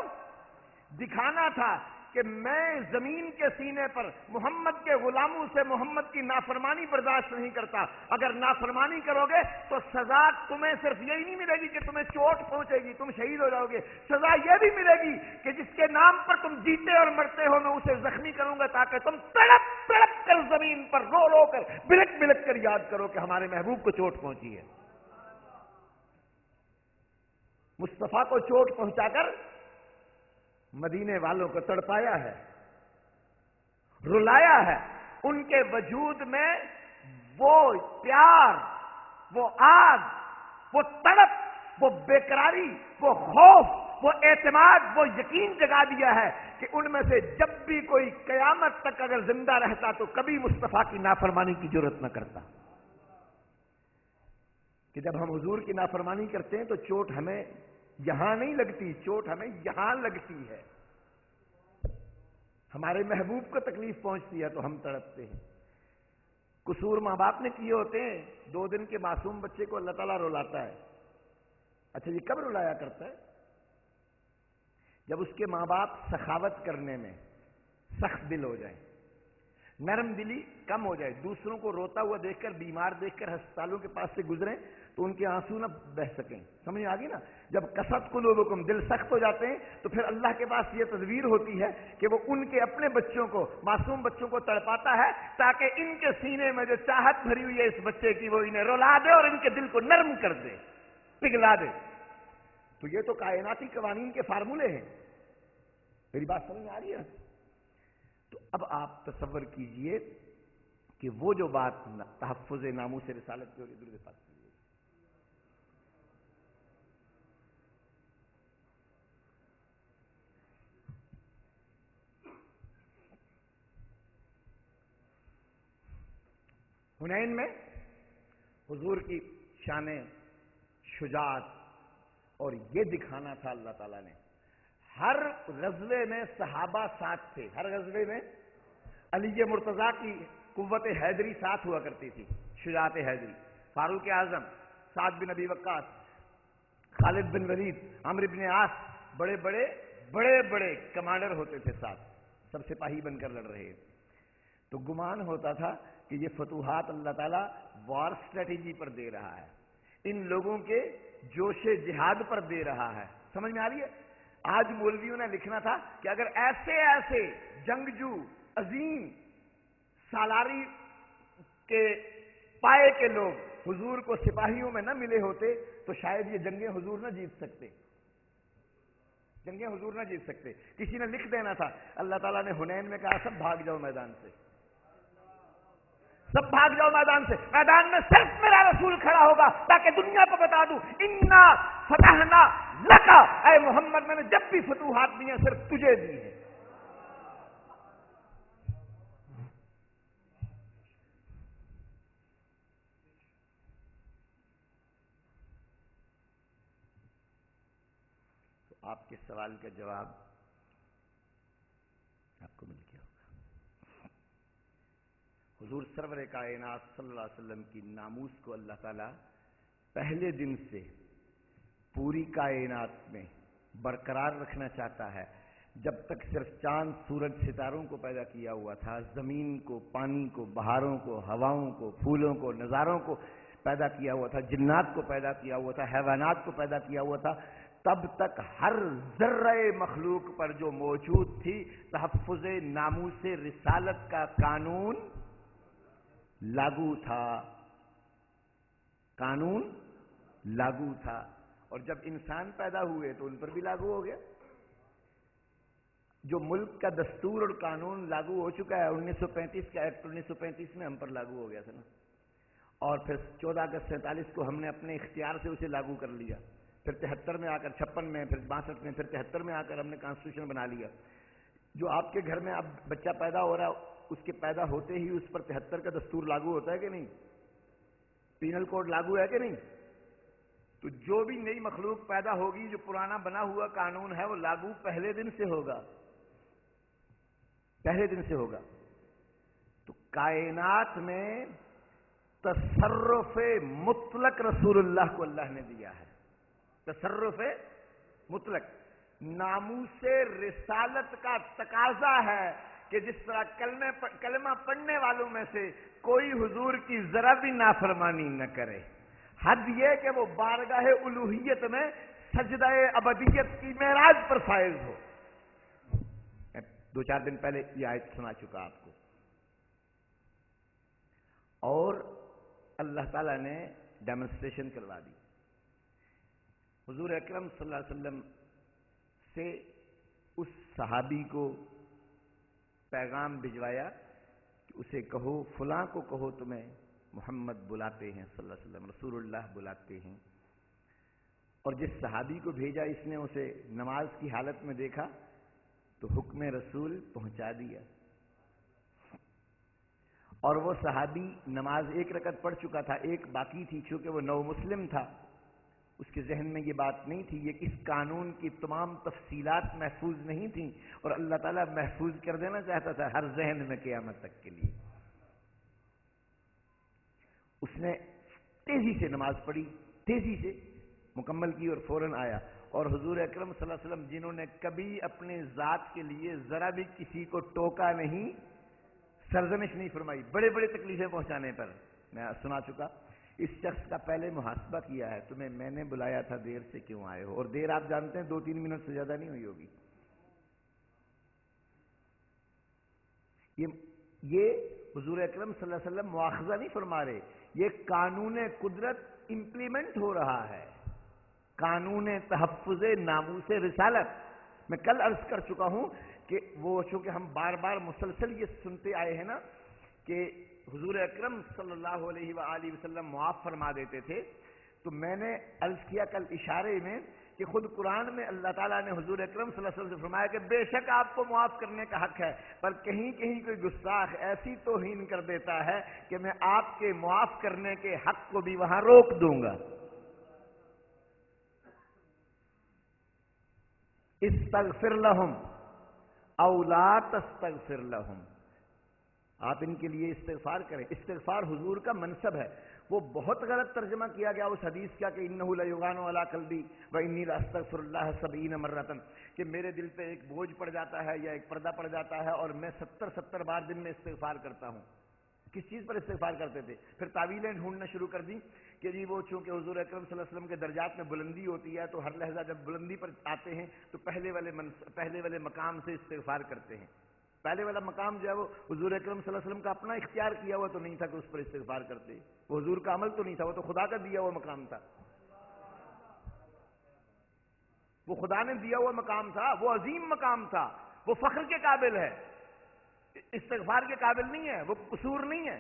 دکھانا تھا کہ میں زمین کے سینے پر محمد کے غلاموں سے محمد کی نافرمانی برداشت نہیں کرتا. اگر نافرمانی کرو گے تو سزا تمہیں صرف یہی نہیں ملے گی کہ تمہیں چوٹ پہنچے گی، تم شہید ہو جاؤ گے، سزا یہ بھی ملے گی کہ جس کے نام پر تم جیتے اور مرتے ہو میں اسے زخمی کروں گا، تاکہ تم تڑپ تڑپ کر زمین پر رو رو کر بلک بلک کر یاد کرو کہ ہمارے محبوب کو چوٹ پہنچی ہے. مصطفیٰ کو چوٹ پہنچا کر مدینے والوں کو تڑپایا ہے، رلایا ہے. ان کے وجود میں وہ پیار، وہ آگ، وہ تڑپ، وہ بےقراری، وہ خوف، وہ اعتماد، وہ یقین جگا دیا ہے کہ ان میں سے جب بھی کوئی قیامت تک اگر زندہ رہتا تو کبھی مصطفیٰ کی نافرمانی کی جرات نہ کرتا. کہ جب ہم حضور کی نافرمانی کرتے ہیں تو چوٹ ہمیں یہاں نہیں لگتی، چوٹ ہمیں یہاں لگتی ہے. ہمارے محبوب کو تکلیف پہنچتی ہے تو ہم تڑپتے ہیں. قصور ماں باپ نے کیے ہوتے ہیں. 2 دن کے معصوم بچے کو اللہ تعالیٰ رلاتا ہے. اچھا یہ کب رلایا کرتا ہے؟ جب اس کے ماں باپ سخاوت کرنے میں سخت دل ہو جائیں، نرم دلی کم ہو جائے، دوسروں کو روتا ہوا دیکھ کر، بیمار دیکھ کر ہسپتالوں کے پاس سے گزریں تو ان کے آنسو نہ بہ سکیں. سمجھ آ گئی نا؟ جب قسط قلوبکم، دل سخت ہو جاتے ہیں تو پھر اللہ کے پاس یہ تدبیر ہوتی ہے کہ وہ ان کے اپنے بچوں کو، معصوم بچوں کو تڑپاتا ہے تاکہ ان کے سینے میں جو چاہت بھری ہوئی ہے اس بچے کی وہ انہیں رلا دے اور ان کے دل کو نرم کر دے، پگھلا دے. تو یہ تو کائناتی قوانین کے فارمولے ہیں. میری بات سمجھ آ رہی ہے؟ تو اب آپ تصور کیجئے کہ وہ جو بات تحفظ ناموس رسالت کی ہوگی، درود پاک کیجئے. حنین میں حضور کی شان شجاعت اور یہ دکھانا تھا اللہ تعالیٰ نے. ہر غزوے میں صحابہ ساتھ تھے، ہر غزوے میں علی مرتضیٰ کی قوت حیدری ساتھ ہوا کرتی تھی، شجاعت حیدری. فاروق اعظم، سعد بن ابی وقاص، خالد بن ولید، عمرو بن عاص، بڑے بڑے کمانڈر ہوتے تھے ساتھ، سب سپاہی بن کر لڑ رہے. تو گمان ہوتا تھا کہ یہ فتوحات اللہ تعالیٰ وار اسٹریٹجی پر دے رہا ہے، ان لوگوں کے جوش جہاد پر دے رہا ہے. سمجھ میں آ رہی ہے؟ آج مولویوں نے لکھنا تھا کہ اگر ایسے جنگجو عظیم سالاری کے پائے کے لوگ حضور کو سپاہیوں میں نہ ملے ہوتے تو شاید یہ جنگیں حضور نہ جیت سکتے، جنگیں حضور نہ جیت سکتے. کسی نے لکھ دینا تھا، اللہ تعالیٰ نے حنین میں کہا سب بھاگ جاؤ میدان سے، سب بھاگ جاؤ میدان سے. میدان میں صرف میرا رسول کھڑا ہوگا تاکہ دنیا کو بتا دوں انا فتحنا لکا، اے محمد میں نے جب بھی فتوحات دی ہیں صرف تجھے دی ہیں. آپ کے سوال کا جواب آپ کو مل گیا ہوگا۔ حضور سرور کائنات صلی اللہ علیہ وسلم کی ناموس کو اللہ تعالیٰ پہلے دن سے پوری کائنات میں برقرار رکھنا چاہتا ہے۔ جب تک صرف چاند، سورج، ستاروں کو پیدا کیا ہوا تھا، زمین کو، پانی کو، بہاروں کو، ہواؤں کو، پھولوں کو، نظاروں کو پیدا کیا ہوا تھا، جنات کو پیدا کیا ہوا تھا، حیوانات کو پیدا کیا ہوا تھا، تب تک ہر ذرہ مخلوق پر جو موجود تھی تحفظ ناموس رسالت کا قانون لاگو تھا، قانون لاگو تھا۔ اور جب انسان پیدا ہوئے تو ان پر بھی لاگو ہو گیا۔ جو ملک کا دستور اور قانون لاگو ہو چکا ہے 1935 کا ایکٹ 1935 میں ہم پر لاگو ہو گیا تھا نا، اور پھر 14 اگست 47 کو ہم نے اپنے اختیار سے اسے لاگو کر لیا، پھر 73 میں آ کر، 56 میں، پھر 62 میں، پھر 73 میں آ کر ہم نے کانسٹیٹیوشن بنا لیا۔ جو آپ کے گھر میں اب بچہ پیدا ہو رہا ہے اس کے پیدا ہوتے ہی اس پر 73 کا دستور لاگو ہوتا ہے کہ نہیں؟ پینل کوڈ لاگو ہے کہ نہیں؟ تو جو بھی نئی مخلوق پیدا ہوگی جو پرانا بنا ہوا قانون ہے وہ لاگو پہلے دن سے ہوگا، پہلے دن سے ہوگا۔ تو کائنات میں تصرف مطلق رسول اللہ کو اللہ نے دیا ہے، تصرف مطلق۔ ناموس رسالت کا تقاضا ہے کہ جس طرح کلمہ پڑھنے والوں میں سے کوئی حضور کی ذرا بھی نافرمانی نہ کرے، حد یہ کہ وہ بارگاہ الوہیت میں سجدہ ابدیت کی معراج پر فائز ہو۔ 2-4 دن پہلے یہ آیت سنا چکا آپ کو۔ اور اللہ تعالیٰ نے ڈیمونسٹریشن کروا دی۔ حضور اکرم صلی اللہ علیہ وسلم سے اس صحابی کو پیغام بھجوایا کہ اسے کہو، فلاں کو کہو تمہیں محمد بلاتے ہیں صلی اللہ علیہ وسلم، رسول اللہ بلاتے ہیں۔ اور جس صحابی کو بھیجا اس نے اسے نماز کی حالت میں دیکھا تو حکم رسول پہنچا دیا۔ اور وہ صحابی نماز 1 رکعت پڑھ چکا تھا، 1 باقی تھی، چونکہ وہ نو مسلم تھا، اس کے ذہن میں یہ بات نہیں تھی، یہ اس قانون کی تمام تفصیلات محفوظ نہیں تھیں، اور اللہ تعالیٰ محفوظ کر دینا چاہتا تھا ہر ذہن میں قیامت تک کے لیے۔ اس نے تیزی سے نماز پڑھی، تیزی سے مکمل کی اور فوراً آیا۔ اور حضور اکرم صلی اللہ علیہ وسلم جنہوں نے کبھی اپنے ذات کے لیے ذرا بھی کسی کو ٹوکا نہیں، سرزنش نہیں فرمائی، بڑے بڑے تکلیفیں پہنچانے پر، میں سنا چکا، اس شخص کا پہلے محاسبہ کیا ہے، تمہیں میں نے بلایا تھا، دیر سے کیوں آئے ہو؟ اور دیر آپ جانتے ہیں 2-3 منٹ سے زیادہ نہیں ہوئی ہوگی۔ یہ حضور اکرم صلی اللہ علیہ وسلم مواخذہ نہیں فرما رہے، یہ قانون قدرت امپلیمنٹ ہو رہا ہے، قانون تحفظ ناموس رسالت۔ میں کل عرض کر چکا ہوں کہ وہ چونکہ ہم بار بار مسلسل یہ سنتے آئے ہیں نا کہ حضور اکرم صلی اللہ علیہ وآلہ وسلم معاف فرما دیتے تھے، تو میں نے عرض کیا کل اشارے میں کہ خود قرآن میں اللہ تعالیٰ نے حضور اکرم صلی اللہ علیہ وسلم سے فرمایا کہ بے شک آپ کو معاف کرنے کا حق ہے، پر کہیں کہیں کوئی گستاخ ایسی توہین کر دیتا ہے کہ میں آپ کے معاف کرنے کے حق کو بھی وہاں روک دوں گا۔ استغفر لہم او لا تستغفر لہم، آپ ان کے لیے استغفار کریں۔ استغفار حضور کا منصب ہے، وہ بہت غلط ترجمہ کیا گیا اس حدیث کا کہ انہ لیغان علی قلبی وانی لاستغفر اللہ 70 مرۃ، کہ میرے دل پہ ایک بوجھ پڑ جاتا ہے یا ایک پردہ پڑ جاتا ہے اور میں 70 بار دن میں استغفار کرتا ہوں۔ کس چیز پر استغفار کرتے تھے؟ پھر تعویلیں ڈھونڈنا شروع کر دی کہ جی وہ چونکہ حضور اکرم صلی اللہ علیہ وسلم کے درجات میں بلندی ہوتی ہے تو ہر لحظہ جب بلندی پر آتے ہیں تو پہلے والے مقام سے استغفار کرتے ہیں۔ پہلے والا مقام جو ہے وہ حضور اکرم صلی اللہ علیہ وسلم کا اپنا اختیار کیا ہوا تو نہیں تھا کہ اس پر استغفار کرتے، وہ حضور کا عمل تو نہیں تھا، وہ تو خدا کا دیا ہوا مقام تھا، وہ خدا نے دیا ہوا مقام تھا، وہ عظیم مقام تھا، وہ فخر کے قابل ہے، استغفار کے قابل نہیں ہے، وہ قصور نہیں ہے۔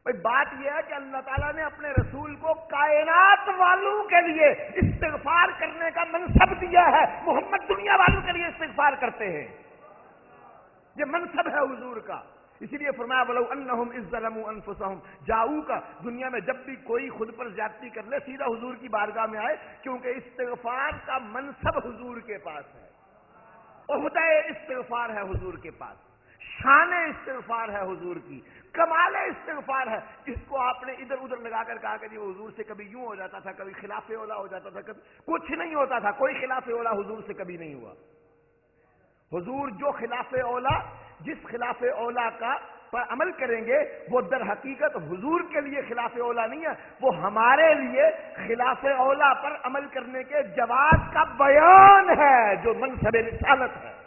بھائی بات یہ ہے کہ اللہ تعالیٰ نے اپنے رسول کو کائنات والوں کے لیے استغفار کرنے کا منصب دیا ہے، محمد دنیا والوں کے لیے استغفار کرتے ہیں، یہ منصب ہے حضور کا۔ اسی لیے فرمایا وَلَوْ أَنَّهُمْ إِذْ ظَلَمُوا أَنفُسَهُمْ جَاءُوكَ، دنیا میں جب بھی کوئی خود پر زیادتی کر لے سیدھا حضور کی بارگاہ میں آئے، کیونکہ استغفار کا منصب حضور کے پاس ہے، عہدہ استغفار ہے حضور کے پاس، شان استغفار ہے حضور کی، کمال استغفار ہے، جس کو آپ نے ادھر ادھر لگا کر کہا کہ جی وہ حضور سے کبھی یوں ہو جاتا تھا، کبھی خلاف اولا ہو جاتا تھا، کبھی کچھ نہیں ہوتا تھا، کوئی خلاف اولا حضور سے کبھی نہیں ہوا۔ حضور جو خلاف اولا، جس خلاف اولا کا پر عمل کریں گے وہ در حقیقت حضور کے لیے خلاف اولا نہیں ہے، وہ ہمارے لیے خلاف اولا پر عمل کرنے کے جواز کا بیان ہے، جو منصب رسالت ہے۔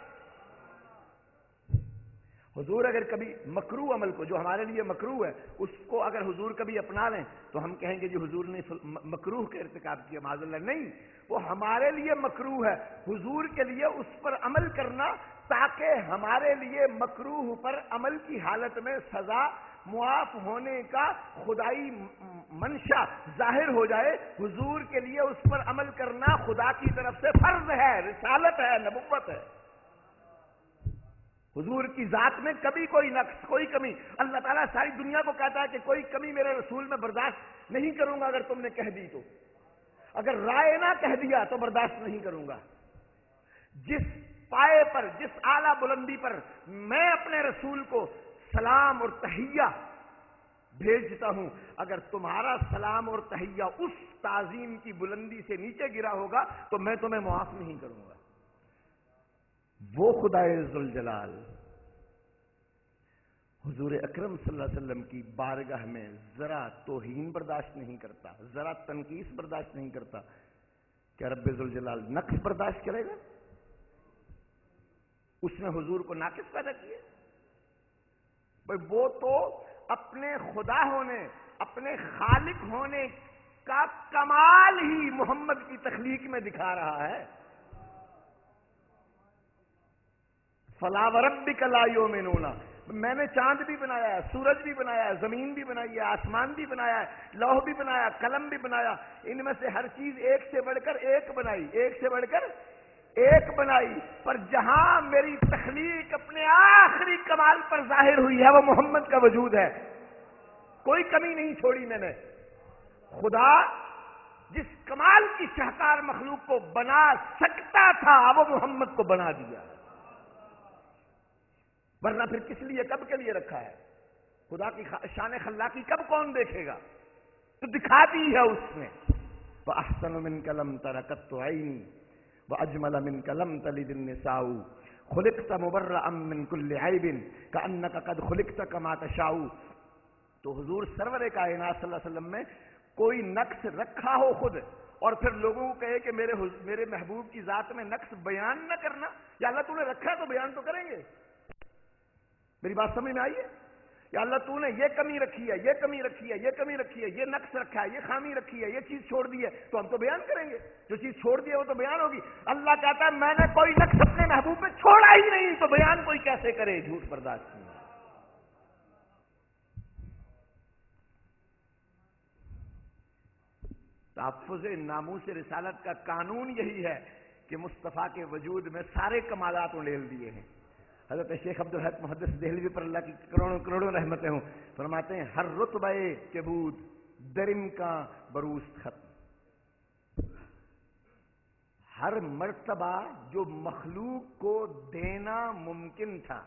حضور اگر کبھی مکروہ عمل کو، جو ہمارے لیے مکروہ ہے، اس کو اگر حضور کبھی اپنا لیں تو ہم کہیں گے جی حضور نے مکروہ کا ارتکاب کیا، معاذ اللہ، نہیں، وہ ہمارے لیے مکروہ ہے، حضور کے لیے اس پر عمل کرنا تاکہ ہمارے لیے مکروہ پر عمل کی حالت میں سزا معاف ہونے کا خدائی منشا ظاہر ہو جائے۔ حضور کے لیے اس پر عمل کرنا خدا کی طرف سے فرض ہے، رسالت ہے، نبوت ہے۔ حضور کی ذات میں کبھی کوئی نقص، کوئی کمی، اللہ تعالیٰ ساری دنیا کو کہتا ہے کہ کوئی کمی میرے رسول میں برداشت نہیں کروں گا، اگر تم نے کہہ دی تو، اگر رائے نہ کہہ دیا تو برداشت نہیں کروں گا۔ جس پائے پر، جس اعلیٰ بلندی پر میں اپنے رسول کو سلام اور تحیہ بھیجتا ہوں، اگر تمہارا سلام اور تحیہ اس تعظیم کی بلندی سے نیچے گرا ہوگا تو میں تمہیں معاف نہیں کروں گا۔ وہ خدائے ذوالجلال حضور اکرم صلی اللہ علیہ وسلم کی بارگاہ میں ذرا توہین برداشت نہیں کرتا، ذرا تنقیص برداشت نہیں کرتا، کیا رب ذوالجلال نقص برداشت کرے گا؟ اس نے حضور کو ناقص پیدا کیا؟ بھائی وہ تو اپنے خدا ہونے، اپنے خالق ہونے کا کمال ہی محمد کی تخلیق میں دکھا رہا ہے۔ فَلَا وَرَبِّكَ لَا يُؤْمِنُونَ، میں نے چاند بھی بنایا ہے، سورج بھی بنایا ہے، زمین بھی بنائی ہے، آسمان بھی بنایا ہے، لوح بھی بنایا، قلم بھی بنایا، ان میں سے ہر چیز ایک سے بڑھ کر ایک بنائی، ایک سے بڑھ کر ایک بنائی، پر جہاں میری تخلیق اپنے آخری کمال پر ظاہر ہوئی ہے وہ محمد کا وجود ہے، کوئی کمی نہیں چھوڑی میں نے۔ خدا جس کمال کی شاہکار مخلوق کو بنا سکتا تھا وہ محمد کو بنا دیا، ورنہ پھر کس لیے، کب کے لیے رکھا ہے؟ خدا کی شان خلاقی کب کون دیکھے گا؟ تو دکھا دی ہے اس نے۔ وَأَحْسَنُ مِنْكَ لَمْ تَرَ قَطُّ عَيْنِي وَأَجْمَلَ مِنْكَ لَمْ تَلِدِ النِّسَاءُ خُلِقْتَ مُبَرَّأً مِنْ كُلِّ عَيْبٍ كَأَنَّكَ قَدْ خُلِقْتَ كَمَا تَشَاءُ۔ تو حضور سرور کائنات صلی اللہ علیہ وسلم میں کوئی نقص رکھا ہو خود، اور پھر لوگوں کو کہے کہ میرے محبوب کی ذات میں نقص بیان نہ کرنا، یا اللہ تو نے رکھا ہے تو بیان تو کریں گے۔ میری بات سمجھ میں آئی ہے؟ یا اللہ تو نے یہ کمی رکھی ہے، یہ کمی رکھی ہے، یہ کمی رکھی ہے، یہ نقص رکھا ہے، یہ خامی رکھی ہے، یہ چیز چھوڑ دی ہے، تو ہم تو بیان کریں گے، جو چیز چھوڑ دی ہے وہ تو بیان ہوگی۔ اللہ کہتا ہے میں نے کوئی نقص اپنے محبوب میں چھوڑا ہی نہیں، تو بیان کوئی کیسے کرے؟ جھوٹ برداشت نہیں۔ تحفظ ناموس رسالت کا قانون یہی ہے کہ مصطفیٰ کے وجود میں سارے کمالات انڈیل دیے ہیں۔ حضرت شیخ عبدالحق محدث دہلوی پر اللہ کی کروڑوں کروڑوں رحمتیں ہوں، فرماتے ہیں ہر رتبہ کبود درم کا بروس ختم، ہر مرتبہ جو مخلوق کو دینا ممکن تھا،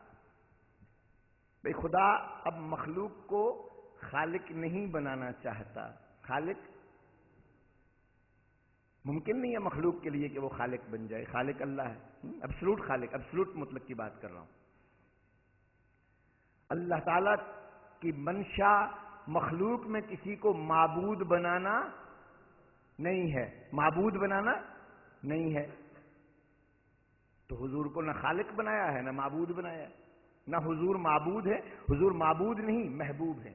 بھئی خدا اب مخلوق کو خالق نہیں بنانا چاہتا، خالق ممکن نہیں ہے مخلوق کے لیے کہ وہ خالق بن جائے، خالق اللہ ہے، ابسلوٹ خالق، ابسلوٹ مطلق کی بات کر رہا ہوں۔ اللہ تعالیٰ کی منشا مخلوق میں کسی کو معبود بنانا نہیں ہے، معبود بنانا نہیں ہے، تو حضور کو نہ خالق بنایا ہے نہ معبود بنایا ہے، نہ حضور معبود ہے، حضور معبود نہیں محبوب ہے،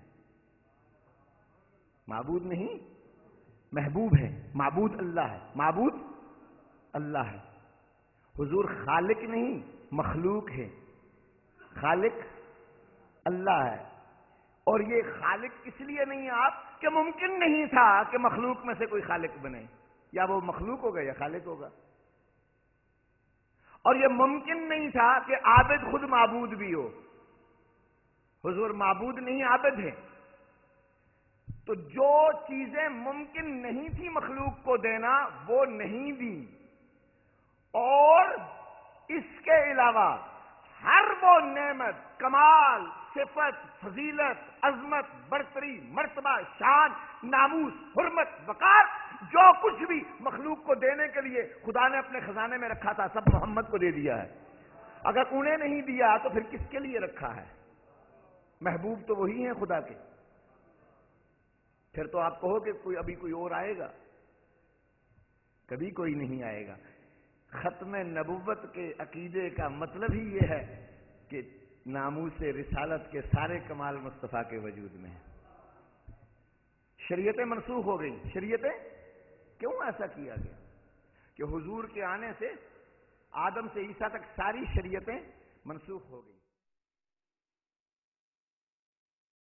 معبود نہیں محبوب ہے، معبود اللہ ہے، معبود اللہ ہے۔ حضور خالق نہیں مخلوق ہے، خالق اللہ ہے، اور یہ خالق اس لیے نہیں ہے آپ کہ ممکن نہیں تھا کہ مخلوق میں سے کوئی خالق بنے، یا وہ مخلوق ہوگا یا خالق ہوگا، اور یہ ممکن نہیں تھا کہ عابد خود معبود بھی ہو، حضور معبود نہیں عابد ہیں. تو جو چیزیں ممکن نہیں تھی مخلوق کو دینا وہ نہیں دی، اور اس کے علاوہ ہر وہ نعمت، کمال، صفت، فضیلت، عظمت، برتری، مرتبہ، شان، ناموس، حرمت، وقار، جو کچھ بھی مخلوق کو دینے کے لیے خدا نے اپنے خزانے میں رکھا تھا سب محمد کو دے دیا ہے. اگر انہیں نہیں دیا تو پھر کس کے لیے رکھا ہے؟ محبوب تو وہی ہیں خدا کے. پھر تو آپ کہو کہ ابھی کوئی اور آئے گا. کبھی کوئی نہیں آئے گا. ختم نبوت کے عقیدے کا مطلب ہی یہ ہے کہ ناموس رسالت کے سارے کمال مصطفیٰ کے وجود میں ہیں. شریعتیں منسوخ ہو گئی. شریعتیں کیوں ایسا کیا گیا؟ کہ حضور کے آنے سے آدم سے عیسیٰ تک ساری شریعتیں منسوخ ہو گئی.